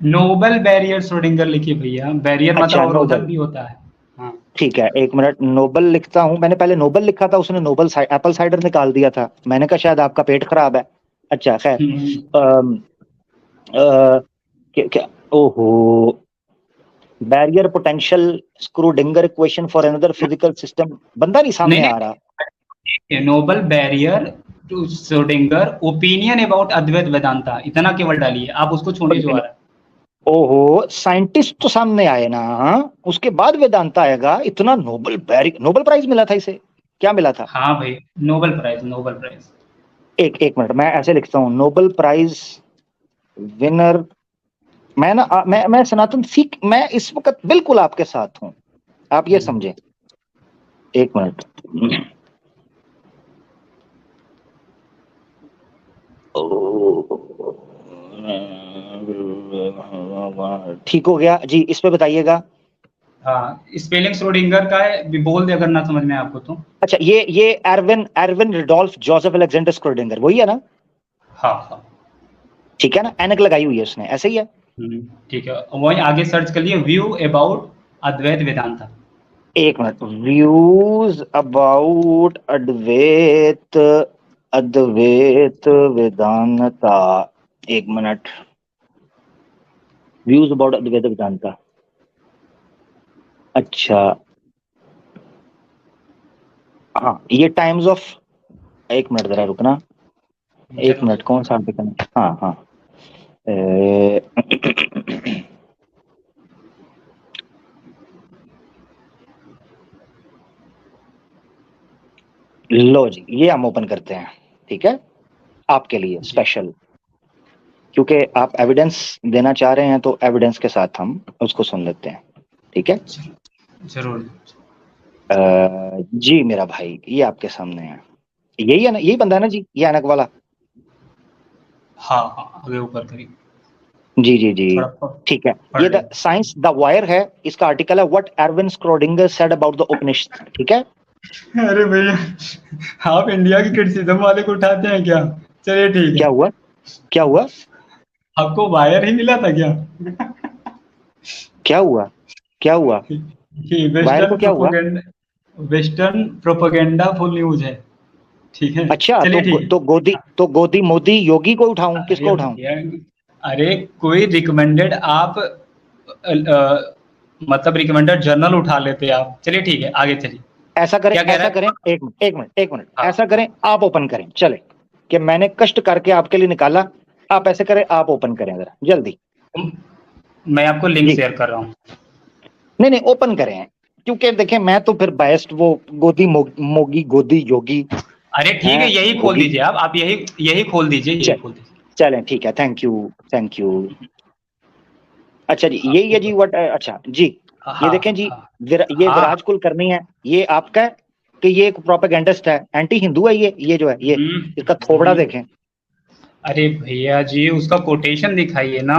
नोबल बैरियर श्रोडिंगर लिखिए भैया, बैरियर अच्छा, मतलब अवरोधक नोबल, भी होता है। हाँ ठीक है, एक मिनट, नोबल लिखता हूँ। मैंने पहले नोबल लिखा था, उसने नोबल एप्पल साइडर निकाल दिया था। मैंने कहा शायद आपका पेट खराब है। अच्छा खैर, क्या, ओहो, barrier potential Schrodinger equation for another physical system, बंदा नहीं सामने आ रहा। Nobel barrier to Schrodinger opinion about Advaita Vedanta, इतना केवल डालिए, आप उसको छोड़िए जो आ रहा है। ओहो, साइंटिस्ट तो सामने आए ना, उसके बाद वेदांता आएगा। इतना नोबल प्राइज मिला था इसे, क्या मिला था? हाँ भाई, नोबल प्राइज, नोबल प्राइज। एक मिनट, मैं ऐसे लिखता हूँ, नोबल प्राइज विनर। मैं ना मैं सनातन सीख, मैं इस वक्त बिल्कुल आपके साथ हूं, आप ये समझें। एक मिनट, ठीक हो गया जी, इस पे बताइएगा। हाँ, स्पेलिंग श्रोडिंगर का है, बोल दे अगर ना समझ में आपको तो। अच्छा, ये Erwin Rudolf Joseph Alexander Schrodinger वही है ना? हाँ हाँ, ठीक है ना, एनक लगाई हुई है उसने, ऐसे ही है। ठीक है, वही आगे सर्च कर लिए, व्यू अबाउट अद्वैत वेदांता। एक minute, views about Advaita Vedanta, एक minute, views about Advaita Vedanta. अच्छा हाँ, ये टाइम्स ऑफ, एक मिनट जरा रुकना, एक मिनट, कौन सा आर्टिकल? हाँ हाँ, लो जी, ये हम ओपन करते हैं, ठीक है, आपके लिए स्पेशल, क्योंकि आप एविडेंस देना चाह रहे हैं तो एविडेंस के साथ हम उसको सुन लेते हैं, ठीक है? जरूर। जी मेरा भाई, ये आपके सामने है, यही है ना, यही बंदा है ना जी, ये ऐनक वाला? हाँ हाँ, आगे ऊपर करिए। जी जी जी, ठीक है, ये द साइंस द वायर है, इसका आर्टिकल है what Erwin Schrodinger said about the Upanishad, ठीक है? अरे भैया, आप इंडिया की क्रिटिसिज्म वाले को उठाते हैं क्या? चलिए ठीक है। क्या हुआ, क्या हुआ? आपको वायर ही मिला था क्या? क्या हुआ, क्या हुआ? वायर को क्या हुआ? वेस्टर्न प्रोपेगेंडा फुल न्यूज है, ठीक है? अच्छा, चलिए ठीक तो गोदी मोदी योगी को उठाऊं, किसको उठाऊं? अरे कोई रिकमेंडेड आप मतलब रिकमेंडेड जर्नल उठा लेते आप। चलिए ठीक है, आगे चलिए। ऐसा करें, ऐसा करें, एक मिनट, ऐसा करें, आप ओपन करें, चले, कि मैंने कष्ट करके आपके लिए निकाला, आप ऐसे करें, आप ओपन करें जरा जल्दी। मैं आपको लिंक शेयर कर रहा हूँ। नहीं ओपन करें, क्योंकि देखें मैं तो फिर बेस्ट वो गोदी मोगी गोदी योगी। अरे ठीक है, यही खोल दीजिए आप यही खोल दीजिए, चलें ठीक है, थैंक यू। अच्छा जी, यही है जी व्हाट, अच्छा जी, ये देखें जी, ये विराज कुलकर्णी है, ये आपका है कि ये एक प्रोपेगेंडिस्ट है, एंटी हिंदू है ये जो है, ये इसका थोबड़ा देखें। अरे भैया जी, उसका कोटेशन दिखाइए ना।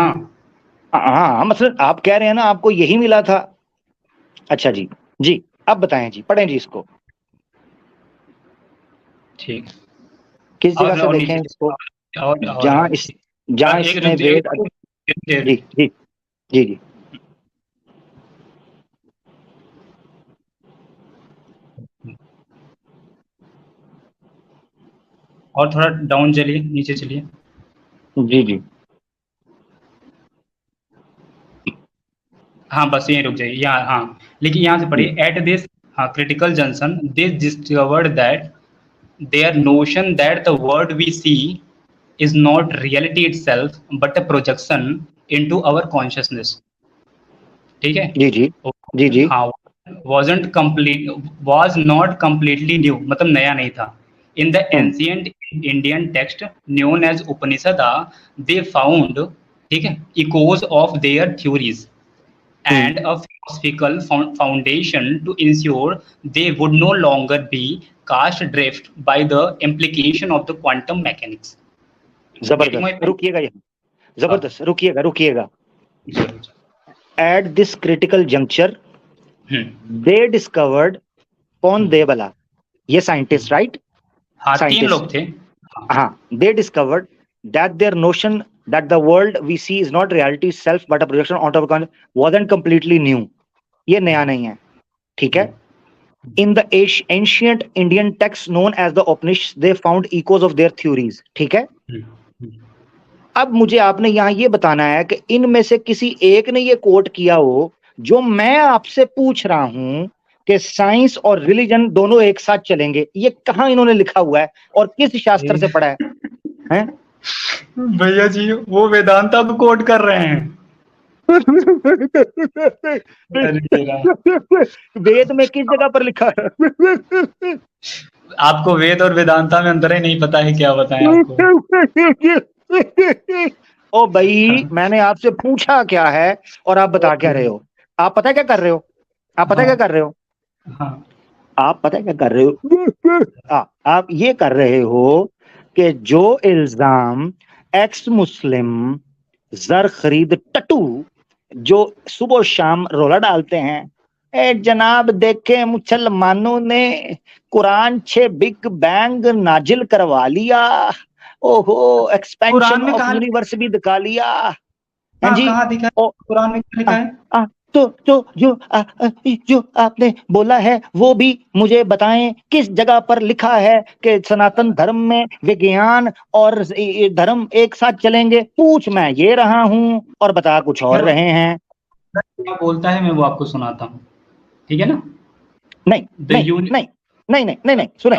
हाँ, मतलब आप कह रहे हैं ना आपको यही मिला था। अच्छा जी, अब बताएं जी, पढ़ें जी इसको। ठीक, किस जगह से देखें इसको? जहां इसने वेद, जी और थोड़ा डाउन चलिए, नीचे चलिए। जी हाँ, बस यहीं रुक जाइए, यहाँ, हाँ लेकिन यहाँ से पढ़िए। At this critical junction, they discovered that their notion that the world we see is not reality itself but a projection into our consciousness, ठीक है? जी हाँ, was not completely new, मतलब नया नहीं था। In the ancient Indian text known as Upanishad, they found, ठीक है, echoes of their theories, and a philosophical foundation to ensure they would no longer be cast adrift by the implication of the quantum mechanics. जबरदस्त, रुकिएगा यहाँ, जबरदस्त, रुकिएगा. At this critical juncture, they discovered, कौन दे वाला, ये scientist, right? हाँ, 3 लोग थे. हाँ, they discovered that their notion that the world we see is not reality itself but a projection onto a wasn't completely new. ये नया नहीं है, ठीक है? In the ancient Indian texts known as the Upanishads, they found echoes of their theories, ठीक है? अब मुझे आपने यहाँ ये बताना है कि इनमें से किसी एक ने ये कोट किया हो जो मैं आपसे पूछ रहा हूं कि साइंस और रिलीजन दोनों एक साथ चलेंगे. ये कहाँ इन्होंने लिखा हुआ है और किस शास्त्र से पढ़ा है? भैया जी वो वेदांता को कोट कर रहे हैं. वेद में किस जगह पर लिखा है? आपको वेद और वेदांता में अंतर ही नहीं पता है, क्या बताएं आपको? ओ भाई, मैंने आपसे पूछा क्या है और आप बता क्या रहे हो? आप पता क्या कर रहे हो? आप पता क्या कर रहे हो? आप पता क्या कर रहे हो? आप ये कर रहे हो कि जो इल्जाम एक्स मुस्लिम जर खरीद टटू जो सुबह शाम रोला डालते हैं, ए जनाब देखे मुसलमानों ने कुरान 6 बिग बैंग नाजिल करवा लिया, ओहो एक्सपेंशन ऑफ यूनिवर्स भी दिखा लिया. हाँ जी, कहाँ दिखा? कुरान में लिखा है? तो जो आपने बोला है वो भी मुझे बताएं, किस जगह पर लिखा है कि सनातन धर्म में विज्ञान और धर्म एक साथ चलेंगे? पूछ मैं ये रहा हूं और बता कुछ और रहे हैं. क्या बोलता है मैं वो आपको सुनाता हूँ, ठीक है ना? नहीं, सुने,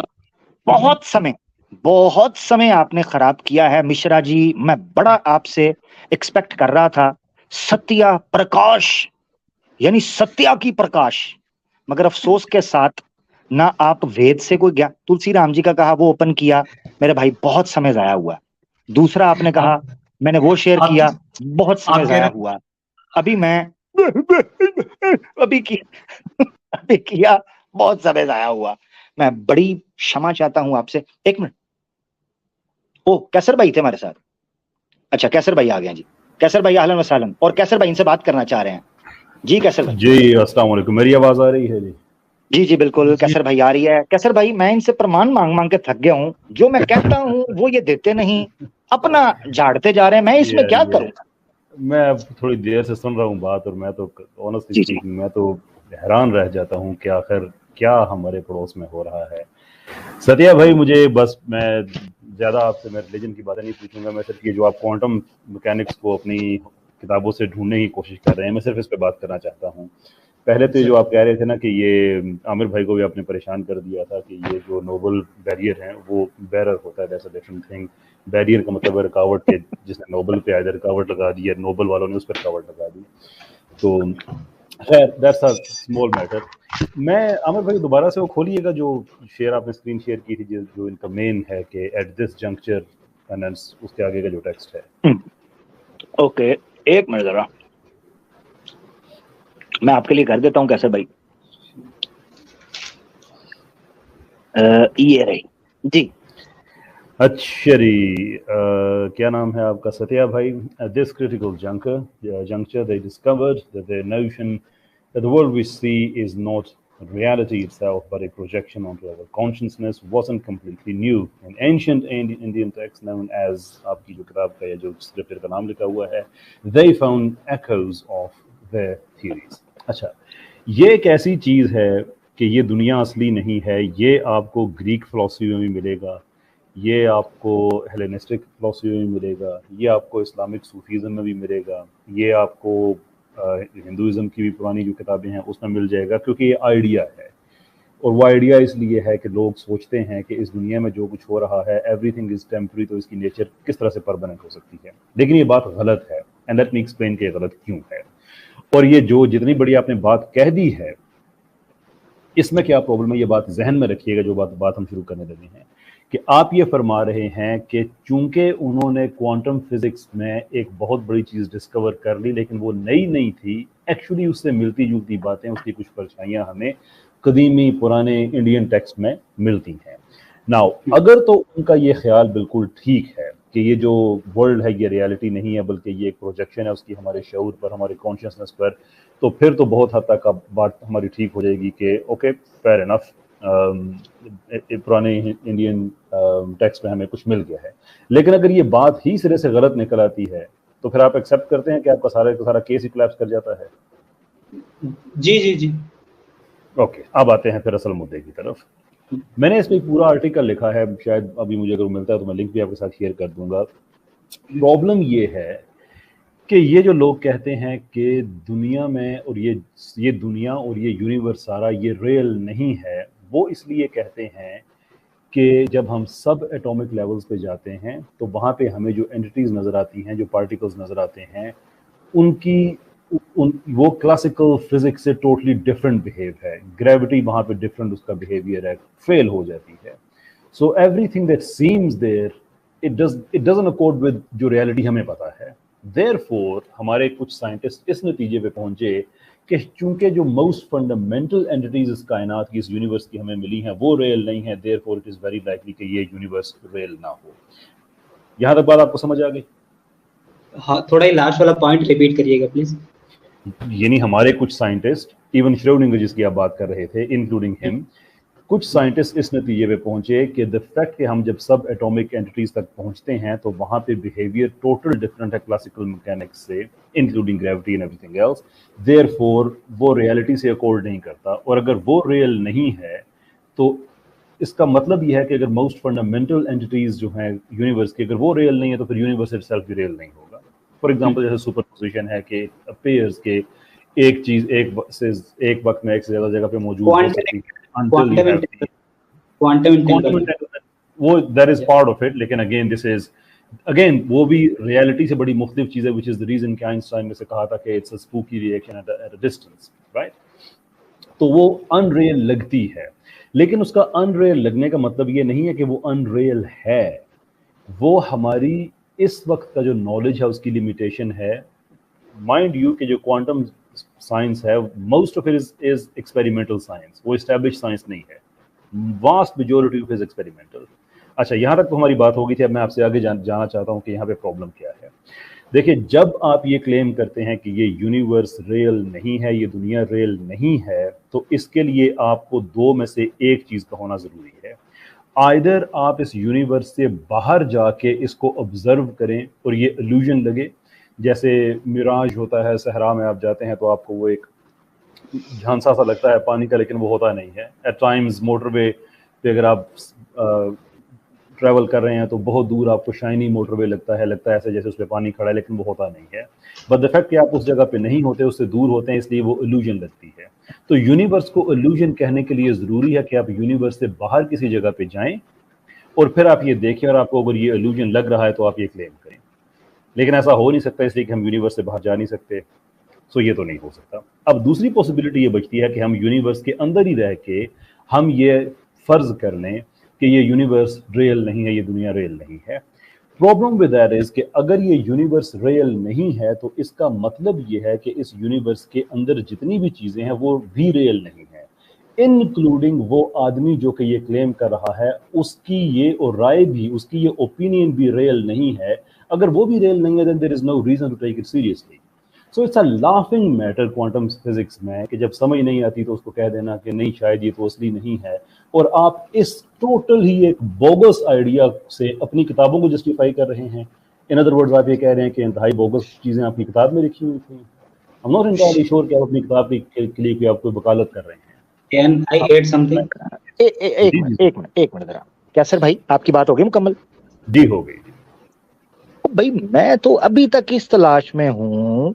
बहुत समय आपने खराब किया है मिश्रा जी. मैं बड़ा आपसे एक्सपेक्ट कर रहा था सत्या प्रकाश, यानी सत्या की प्रकाश, मगर अफसोस के साथ ना आप वेद से कोई ज्ञान. तुलसी राम जी का कहा वो ओपन किया, मेरे भाई बहुत समय जाया हुआ. दूसरा आपने कहा मैंने वो शेयर किया, बहुत समय जाया हुआ. अभी मैं अभी किया, बहुत समय जाया हुआ. मैं बड़ी क्षमा चाहता हूं आपसे. 1 मिनट. ओ कैसर भाई थे हमारे साथ. अच्छा कैसर भाई आ गए जी. कैसर भाई अहलन व सहलन. और कैसर भाई इनसे बात करना चाह रहे हैं जी. कैसर भाई जी अस्सलाम वालेकुम, मेरी आवाज आ रही है जी? जी बिल्कुल कैसर भाई आ रही है. कैसर भाई मैं इनसे प्रमाण मांग के थक गया हूँ. जो मैं कहता हूँ वो ये देते नहीं, अपना झाड़ते जा रहे हैं. मैं इसमें क्या करूँ? मैं अब थोड़ी देर से सुन रहा हूँ बात और मैं तो ऑनेस्टली स्पीकिंग मैं तो हैरान रह जाता हूँ कि आखिर क्या हमारे पड़ोस में हो रहा है. सत्या भाई मुझे बस, मैं ज्यादा आपसे मैं रिलीजन की बातें नहीं पूछूंगा. मैं सिर्फ ये जो आप क्वांटम मैकेनिक्स को अपनी किताबों से ढूंढने की कोशिश कर रहे हैं, मैं सिर्फ इस पे बात करना चाहता हूँ. पहले तो जो आप कह रहे थे ना कि ये आमिर भाई को भी आपने परेशान कर दिया था कि ये जो नोबल बैरियर है वो बेरर होता है. That's a different thing. Barrier का मतलब है रुकावट के, जिसने नोबल पे आया रुकावट लगा दी है, नोबल वालों ने उस पर रुकावट लगा दी. तो खैर दैट्स अ स्मॉल मैटर. मैं आमिर भाई दोबारा से वो खोलिएगा जो शेयर आपने स्क्रीन शेयर की थी, जो इनका मेन है कि एट दिस जंक्चर एंड उसके आगे का जो टेक्स्ट है. ओके, 1 मिनट जरा मैं आपके लिए कर देता हूँ कैसर भाई. ये रही जी. अच्छा जी, क्या नाम है आपका? सत्या भाई. This critical juncture they discovered that their notion that the world we see is not reality itself but a projection onto our consciousness wasn't completely new. In ancient Indian texts known as, आपकी जो किताब का या जो scripture का नाम लिखा हुआ है, they found echoes of their theories. अच्छा, ये एक ऐसी चीज़ है कि ये दुनिया असली नहीं है. ये आपको ग्रीक फिलॉसफी में भी मिलेगा, ये आपको हेलेनिस्टिक फिलॉसफी में मिलेगा, ये आपको इस्लामिक सूफीज़म में भी मिलेगा, ये आपको हिंदुज़म की भी पुरानी जो किताबें हैं उसमें मिल जाएगा. क्योंकि ये आइडिया है, और वो आइडिया इसलिए है कि लोग सोचते हैं कि इस दुनिया में जो कुछ हो रहा है एवरीथिंग इज़ टेम्पररी, तो इसकी नेचर किस तरह से परमानेंट हो सकती है. लेकिन ये बात गलत है, एंड लेट मी एक्सप्लेन कि गलत क्यों है. और ये जो जितनी बड़ी आपने बात कह दी है, इसमें क्या प्रॉब्लम है, ये बात जहन में रखिएगा जो बात हम शुरू करने लगे हैं कि आप ये फरमा रहे हैं कि चूंकि उन्होंने क्वांटम फिजिक्स में एक बहुत बड़ी चीज़ डिस्कवर कर ली, लेकिन वो नई नहीं थी, एक्चुअली उससे मिलती जुलती बातें, उसकी कुछ परछाइयाँ हमें कदीमी पुराने इंडियन टेक्स्ट में मिलती हैं। नाउ अगर तो उनका ये ख्याल बिल्कुल ठीक है कि ये जो वर्ल्ड है ये रियलिटी नहीं है बल्कि ये एक प्रोजेक्शन है उसकी हमारे शऊर पर, हमारे कॉन्शियसनेस पर, तो फिर तो बहुत हद तक अब बात हमारी ठीक हो जाएगी कि ओके फेयर इनफ, पुराने इंडियन टेक्स्ट में हमें कुछ मिल गया है। लेकिन अगर ये बात ही सिरे से गलत निकल आती है तो फिर आप एक्सेप्ट करते हैं कि आपका सारा केस ही कोलैप्स कर जाता है? जी जी जी। ओके, अब आते हैं फिर असल मुद्दे की तरफ। मैंने इसमें पूरा आर्टिकल लिखा है, शायद अभी मुझे अगर मिलता है तो मैं लिंक भी आपके साथ शेयर कर दूंगा। प्रॉब्लम ये है कि ये जो लोग कहते हैं कि दुनिया में और ये दुनिया और ये यूनिवर्स सारा ये रियल नहीं है, वो इसलिए कहते हैं कि जब हम सब एटॉमिक लेवल्स पे जाते हैं तो वहाँ पे हमें जो एंटिटीज़ नज़र आती हैं, जो पार्टिकल्स नज़र आते हैं, वो क्लासिकल फिजिक्स से टोटली डिफरेंट बिहेव है। ग्रेविटी वहाँ पे डिफरेंट उसका बिहेवियर है, फेल हो जाती है। So everything that seems there it doesn't accord with जो रियलिटी हमें पता है। देयरफॉर हमारे कुछ साइंटिस्ट इस नतीजे पे पहुंचे कि चूंकि जो मोस्ट फंडामेंटल एंटिटीज इस कायनात की, इस यूनिवर्स की हमें मिली हैं, वो रियल नहीं है, therefore it is very likely कि ये यूनिवर्स रियल ना हो। यहाँ तक बात आपको समझ आ गई? हाँ, थोड़ा ही लास्ट वाला पॉइंट रिपीट करिएगा प्लीज। यानी हमारे कुछ साइंटिस्ट, इवन श्रोडिंगर जिसकी आप बात कर रहे थे, इंक्लूडिंग हिम, कुछ साइंटिस्ट इस नतीजे पे पहुंचे कि द फैक्ट कि हम जब सब एटॉमिक एंटिटीज तक पहुंचते हैं तो वहां पे बिहेवियर टोटल डिफरेंट है क्लासिकल मैकेनिक्स से, including gravity and everything else. Therefore वो रियलिटी से अकॉर्ड नहीं करता, और अगर वो रियल नहीं है तो इसका मतलब यह है कि अगर मोस्ट फंडामेंटल एंटिटीज जो हैं यूनिवर्स की, अगर वो रियल नहीं है तो फिर यूनिवर्स इटसेल्फ भी रियल नहीं होगा। फॉर एग्जांपल जैसे सुपरपोजिशन है कि अपेयर्स के एक चीज एक वक्त में एक से ज्यादा जगह पे मौजूद हो सकती है, वो that is part of it. लेकिन अगेन वो भी रियलिटी से बड़ी मुख्तलिफ चीज है, विच इज द रीजन कि आइंस्टाइन ने से कहा था कि it's a spooky reaction at a distance, right? तो वो अनरियल लगती है, लेकिन उसका अनरियल लगने का मतलब ये नहीं है कि वो अनरियल है। वो हमारी इस वक्त का जो नॉलेज है उसकी लिमिटेशन है। माइंड यू कि जो क्वांटम साइंस है, most of it is experimental science, वो एस्टैब्लिश साइंस नहीं है। Vast majority of is experimental. अच्छा, यहाँ तक तो हमारी बात हो गई थी। अब मैं आपसे आगे जाना चाहता हूँ कि यहाँ पे प्रॉब्लम क्या है। देखिए, जब आप ये क्लेम करते हैं कि ये यूनिवर्स रियल नहीं है, ये दुनिया रियल नहीं है, तो इसके लिए आपको दो में से एक चीज़ का होना ज़रूरी है। आइदर आप इस यूनिवर्स से बाहर जाके इसको ऑब्जर्व करें और ये इल्यूजन लगे, जैसे मिराज होता है, सहरा में आप जाते हैं तो आपको वो एक झांसा सा लगता है पानी का, लेकिन वो होता नहीं है। एट टाइम्स मोटरवे पे अगर आप ट्रैवल कर रहे हैं तो बहुत दूर आपको शाइनी मोटरवे लगता है ऐसे जैसे उस पर पानी खड़ा है, लेकिन वो होता नहीं है। बट द फैक्ट कि आप उस जगह पे नहीं होते, उससे दूर होते हैं, इसलिए वो इल्यूजन लगती है। तो यूनिवर्स को इल्यूजन कहने के लिए ज़रूरी है कि आप यूनिवर्स से बाहर किसी जगह पे जाएं और फिर आप ये देखें, और आपको अगर ये इल्यूजन लग रहा है तो आप ये क्लेम करें। लेकिन ऐसा हो नहीं सकता, इसलिए कि हम यूनिवर्स से बाहर जा नहीं सकते, सो ये तो नहीं हो सकता। अब दूसरी पॉसिबिलिटी ये बचती है कि हम यूनिवर्स के अंदर ही रह के हम ये फ़र्ज कर लें कि ये यूनिवर्स रियल नहीं है, ये दुनिया रियल नहीं है। प्रॉब्लम विद दैट इज कि अगर ये यूनिवर्स रियल नहीं है तो इसका मतलब ये है कि इस यूनिवर्स के अंदर जितनी भी चीज़ें हैं वो भी रियल नहीं है, इंक्लूडिंग वो आदमी जो कि ये क्लेम कर रहा है, उसकी ये और राय भी, उसकी ये ओपिनियन भी रियल नहीं है। अगर वो भी रियल नहीं है, then there is no reason to take it seriously. So it's a laughing matter quantum physics में कि जब समझ नहीं आती तो उसको कह देना कि नहीं, शायद ये तो असली नहीं है, और आप इस टोटल ही एक बोगस आइडिया से अपनी किताबों को जस्टिफाई कर रहे हैं। इन अदर वर्ड्स, आप ये कह रहे हैं कि इंतहाई बोगस चीज़ें अपनी किताब में लिखी हुई थी। I am not entirely sure कि आप अपनी किताब के लिए आप कोई वकालत कर रहे हैं। Can I add something? एक मिनट जरा। क्या सर भाई, आपकी बात हो गई मुकम्मल? जी हो गई। भाई मैं तो अभी तक इस तलाश में हूँ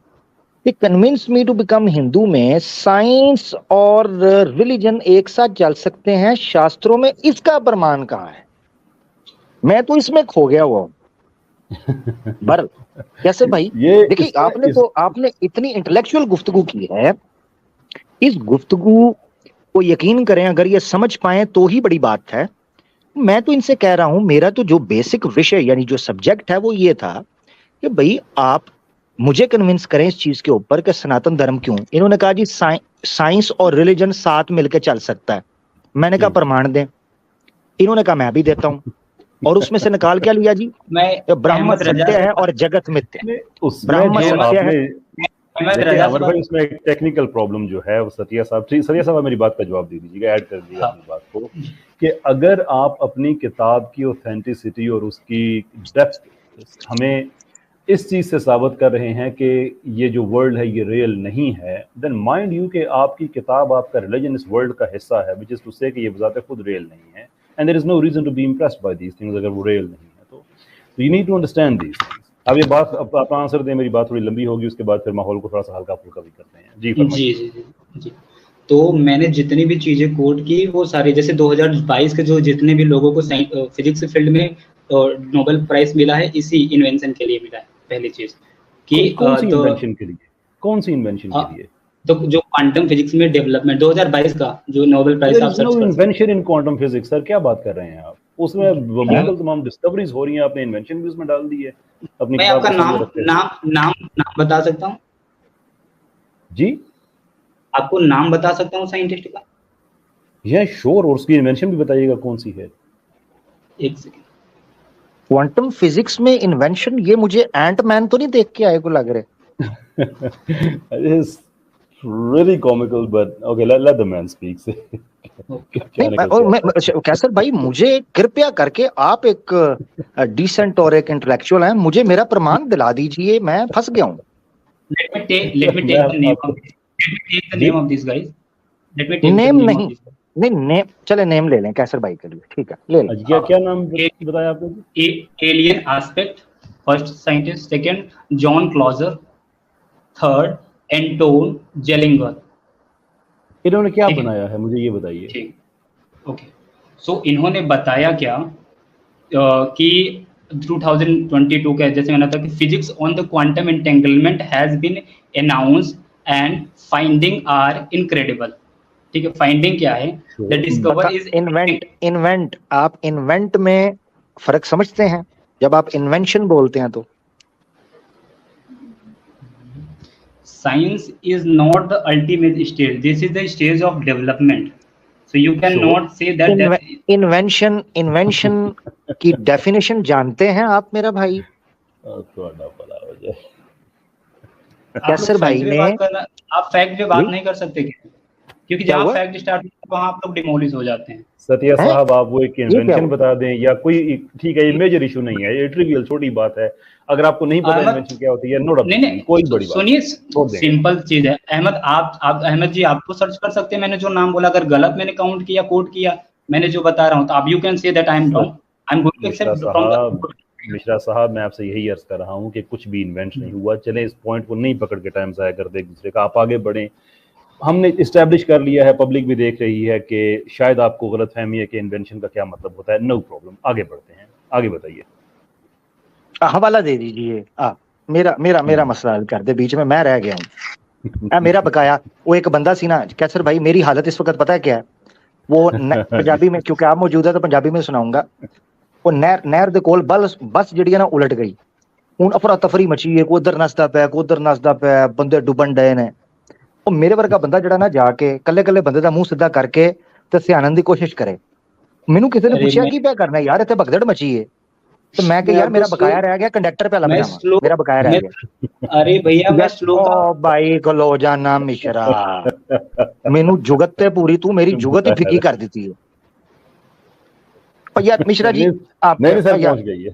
कि convince me to become Hindu में साइंस और रिलीजन एक साथ चल सकते हैं शास्त्रों में, इसका प्रमाण कहाँ है? मैं तो इसमें खो गया हुआ हूँ। पर कैसे भाई, देखिए आपने इतनी इंटेलेक्चुअल गुफ्तगू की है, इस गुफ्तगू को यकीन करें अगर ये समझ पाए तो ही बड़ी बात है। मैं तो इनसे कह रहा हूं, मेरा तो जो बेसिक विषय यानी जो सब्जेक्ट है वो ये था कि भाई आप मुझे कन्विंस करें इस चीज के ऊपर कि सनातन धर्म क्यों। इन्होंने कहा जी साइंस और रिलीजन साथ मिलकर चल सकता है। मैंने कहा प्रमाण दें। इन्होंने कहा मैं भी देता हूं। और उसमें से निकाल क्या लिया जी, मैं ब्रह्म अहमद रजा सत्य है और जगत मिथ्या है। उसमें ब्रह्म जो सत्य है। अहमद देखिए रजा अमर से भाई, उसमें एक टेक्निकल प्रॉब्लम जो है वो सतिया साहब मेरी बात का जवाब दे दीजिएगा, ऐड कर दीजिएगा अपनी बात को, कि अगर आप अपनी किताब की ऑथेंटिसिटी और उसकी डेप्थ हमें इस चीज से साबित कर रहे हैं कि ये जो वर्ल्ड है ये रियल नहीं है, देन माइंड यू कि आपकी किताब, आपका रिलीजन इस वर्ल्ड का हिस्सा है, विच इज टू से कि ये बजाते खुद रियल नहीं है, and there is no reason to be impressed by these things अगर वो रियल नहीं है तो you need to understand these things. अब ये बात अपना आंसर दें, मेरी बात थोड़ी लंबी होगी, उसके बाद फिर माहौल को थोड़ा सा हल्का फुल्का भी करते हैं। जी जी जी जी जी। तो मैंने जितनी भी चीजें कोट की वो सारी, जैसे 2022 के जो जितने भी लोगों को फिजिक्स फील्ड में नोबेल प्राइज मिला है, इसी इन्वेंशन के लिए मिला है। पहली चीज कि कौन सी इन्वेंशन के लिए, कौन सी इन्वेंशन के लिए? तो जो क्वांटम फिजिक्स में डेवलपमेंट 2022 का जो नोबेल प्राइज आप सर्च कर इन्वेंशन इन क्वांटम फिजिक्स, सर क्या बात कर रहे हैं आप? उसमें मुकम्मल तमाम डिस्कवरीज हो रही हैं, आपने इन्वेंशन भी उसमें डाल दी है अपनी मैं किताब आपका नाम बता सकता हूँ जी? आपको नाम बता सकता हूँ साइंटिस्ट का? ये श्योर, और उसकी इन्वेंशन भी बताइएगा कौन सी है। एक सेकंड। क्वांटम फिजिक्स में इन्वेंशन, ये मुझे एंटमैन तो नहीं देख के आए को लग रहे। It's really comical, but okay, let the man speak. कैसर भाई, मुझे कृपया करके आप एक डिसेंट और एक इंटेलेक्चुअल हैं, मुझे मेरा प्रमाण दिला दीजिए, मैं फंस गया हूँ। Let me take the name of this guys. Let me take name the name नहीं, of this guy. नहीं नेम, चले नेम ले लें कैसर भाई के लिए, ठीक है ले लें। क्या नाम बताया आपने? Alien aspect, first scientist, second John Clauser, third Anton Jellinger. इन्होंने क्या बनाया है मुझे ये बताइए। ठीक, ओके। सो इन्होंने बताया क्या कि 2022 का जैसे मैंने था कि physics on the quantum entanglement has been announced and finding are incredible. ठीक है, फाइंडिंग क्या है? The discover is invent. आप इन्वेंट में फर्क समझते हैं? जब आप इन्वेंशन बोलते हैं तो science is not the ultimate stage, this is the stage of development, so you cannot say that invention की डेफिनेशन जानते हैं आप मेरा भाई? कैसर भाई ने, आप फैक्ट पे बात नहीं कर सकते क्या? क्योंकि जहाँ फैक्ट स्टार्ट होता है वहाँ आप लोग डिमोलिश हो जाते हैं। सतिया साहब, आप वो एक इन्वेंशन बता दें या कोई, ठीक है ये मेजर इशू नहीं है, ये ट्रिवियल छोटी बात है, अगर आपको नहीं पता इन्वेंशन क्या होती है, नो डाउट, नहीं कोई बड़ी बात। सुनिए, सिंपल चीज है अहमद, आप अहमद जी आप तो सर्च कर सकते हैं, मैंने जो नाम बोला अगर गलत मैंने काउंट किया, कोट किया, मैंने जो बता रहा हूँ तो आप you can say that I am wrong, I am going to accept from. Mishra साहब, मैं आपसे यही अर्ज कर रहा हूँ कि कुछ भी इन्वेंट नहीं हुआ, चले इस पॉइंट को नहीं पकड़ के टाइम जाया करते एक दूसरे का, आप आगे बढ़ें। हमने इस्टेब्लिश कर लिया है, पब्लिक भी देख रही है कि शायद आपको गलतफहमी है कि इन्वेंशन का क्या मतलब होता है। नो प्रॉब्लम, आगे बढ़ते हैं, आगे बताइए। हवाला दे दीजिए। मेरा मसला हल कर दे, बीच में मैं रह गया हूँ। मेरा बकाया, वो एक बंदा सी ना कैसर भाई, मेरी हालत इस वक्त पता है क्या है? वो पंजाबी में, क्योंकि आप मौजूद है तो पंजाबी में सुनाऊंगा। वो नहर दे कोल बस जिहड़ी है ना उलट गई, हुण अफरा तफरी मची है, कोई उधर नसदा पिया, कोई उधर नसदा पिया, बंदे डुबन डे ने। ਉਹ ਮੇਰੇ ਵਰਗਾ ਬੰਦਾ ਜਿਹੜਾ ਨਾ ਜਾ ਕੇ ਕੱਲੇ ਬੰਦੇ ਦਾ ਮੂੰਹ ਸਿੱਧਾ ਕਰਕੇ ਤੇ ਸਿਆਣਨ ਦੀ ਕੋਸ਼ਿਸ਼ ਕਰੇ। ਮੈਨੂੰ ਕਿਸੇ ਨੇ ਪੁੱਛਿਆ ਕੀ ਪਿਆ ਕਰਨਾ ਯਾਰ, ਇੱਥੇ ਭਗਦੜ ਮਚੀ ਏ, ਤੇ ਮੈਂ ਕਿਹਾ ਯਾਰ ਮੇਰਾ ਬਕਾਇਆ ਰਹਿ ਗਿਆ, ਕੰਡਕਟਰ पे लग जावा, मेरा बकाया रह गया। अरे भैया मैं स्लो ओ भाई खलो जाना मिश्रा, मेनू जुगत ते पूरी, तू मेरी जुगत ही फिक्की कर देती है। यार मिश्रा जी आप पहुंच गई है।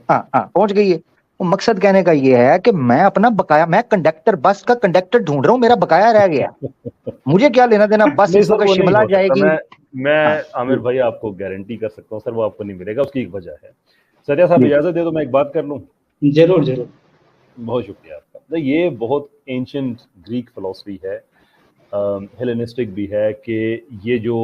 हाँ पहुंच गई है। मकसद कहने का ये है कि मैं अपना बकाया, मैं कंडक्टर, बस का कंडक्टर ढूंढ रहा हूँ, मेरा बकाया रह गया, मुझे क्या लेना देना, बस इस वक्त शिमला जाएगी। मैं आमिर भाई आपको गारंटी कर सकता हूँ सर, वो आपको नहीं मिलेगा, उसकी एक वजह है। सरिया साहब इजाजत दे तो मैं एक बात कर लूँ? जरूर जरूर, बहुत शुक्रिया आपका। ये बहुत एंशिएंट ग्रीक फिलॉसफी है, हेलेनिस्टिक भी है, कि ये जो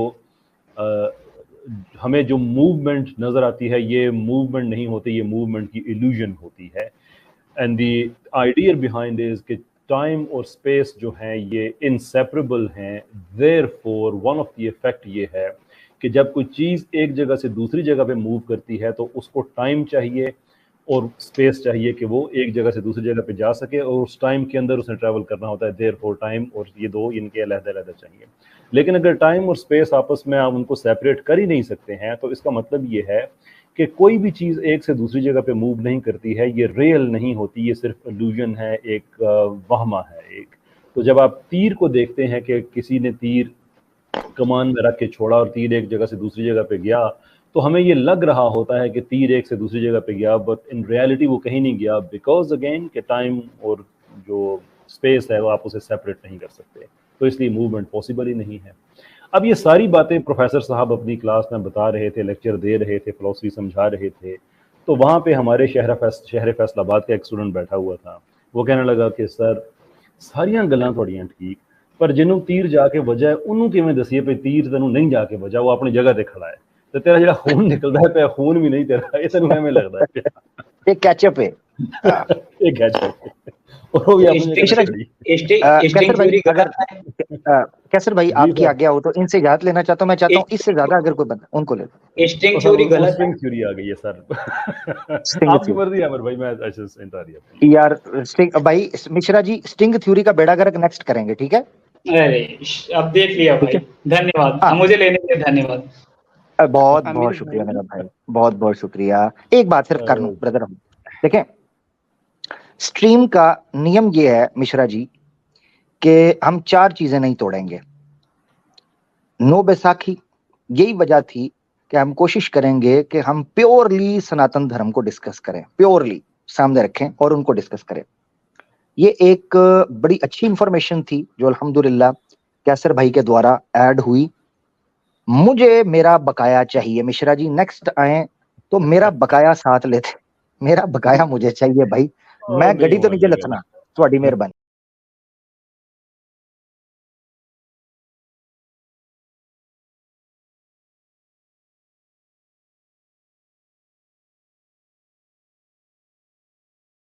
हमें जो मूवमेंट नजर आती है, ये मूवमेंट नहीं होती, ये मूवमेंट की इल्यूजन होती है। And the idea behind is कि टाइम और स्पेस जो हैं ये इनसेपरेबल हैं, therefore one of the effect ये है कि जब कोई चीज़ एक जगह से दूसरी जगह पे मूव करती है तो उसको टाइम चाहिए और स्पेस चाहिए कि वो एक जगह से दूसरी जगह पे जा सके, और उस टाइम के अंदर उसने ट्रैवल करना होता है। देयरफॉर टाइम और ये दो इनके अलग-अलग चाहिए। लेकिन अगर टाइम और स्पेस आपस में आप उनको सेपरेट कर ही नहीं सकते हैं तो इसका मतलब ये है कि कोई भी चीज़ एक से दूसरी जगह पे मूव नहीं करती है, ये रियल नहीं होती, ये सिर्फ इल्यूजन है, एक वहमा है एक। तो जब आप तीर को देखते हैं कि किसी ने तीर कमान में रख के छोड़ा और तीर एक जगह से दूसरी जगह पे गया, तो हमें ये लग रहा होता है कि तीर एक से दूसरी जगह पे गया, बट इन रियलिटी वो कहीं नहीं गया, बिकॉज अगेन के टाइम और जो स्पेस है वो आप उसे सेपरेट नहीं कर सकते, तो इसलिए मूवमेंट पॉसिबल ही नहीं है। अब ये सारी बातें प्रोफेसर साहब अपनी क्लास में बता रहे थे, लेक्चर दे रहे थे, फिलॉसफी समझा रहे थे, तो वहाँ पे हमारे शहर फैसलाबाद का एक स्टूडेंट बैठा हुआ था। वो कहने लगा कि सर सारियां गल्लां तुहाड़ियां ठीक, पर जिन्हों तीर जाके वजह है उन्होंने किवें दसीए पे तीर तेनों नहीं जाके वजह, वो अपनी जगह ते खड़ा है, तो तेरा जो खून निकलता है पे खून भी नहीं तेरा, ये तेनों किवें लगदा है? एक कैचअप है। एक कैचअप और वो भी अपनी कैसर भाई, अगर कैसर भाई आपकी आज्ञा हो तो इनसे इजाजत लेना चाहता हूँ। मैं चाहता हूँ इससे ज्यादा अगर कोई बंदा उनको ले। स्ट्रिंग थ्योरी गलत है। स्ट्रिंग थ्योरी आ गई है सर। आपकी मर्जी है अमर भाई, मैं ऐसे इंतजार यार स्ट्रिंग भाई, मिश्रा जी स्ट्रिंग थ्योरी का बेड़ा गर्क नेक्स्ट करेंगे, ठीक है? अरे अब देख लिया भाई, धन्यवाद, मुझे लेने के लिए धन्यवाद। बहुत बहुत शुक्रिया मेरा भाई, बहुत बहुत शुक्रिया। एक बात सिर्फ कर लूं ब्रदर, हम देखें स्ट्रीम का नियम ये है मिश्रा जी कि हम 4 चीजें नहीं तोड़ेंगे। नो बैसाखी, यही वजह थी कि हम कोशिश करेंगे कि हम प्योरली सनातन धर्म को डिस्कस करें, प्योरली सामने रखें और उनको डिस्कस करें। ये एक बड़ी अच्छी इंफॉर्मेशन थी जो अल्हम्दुलिल्लाह कैसर भाई के द्वारा ऐड हुई। मुझे मेरा बकाया चाहिए। मिश्रा जी नेक्स्ट आए तो मेरा बकाया साथ लेते, मेरा बकाया मुझे चाहिए भाई। मैं गड्डी तो नीचे लथना, थोड़ी मेहरबानी।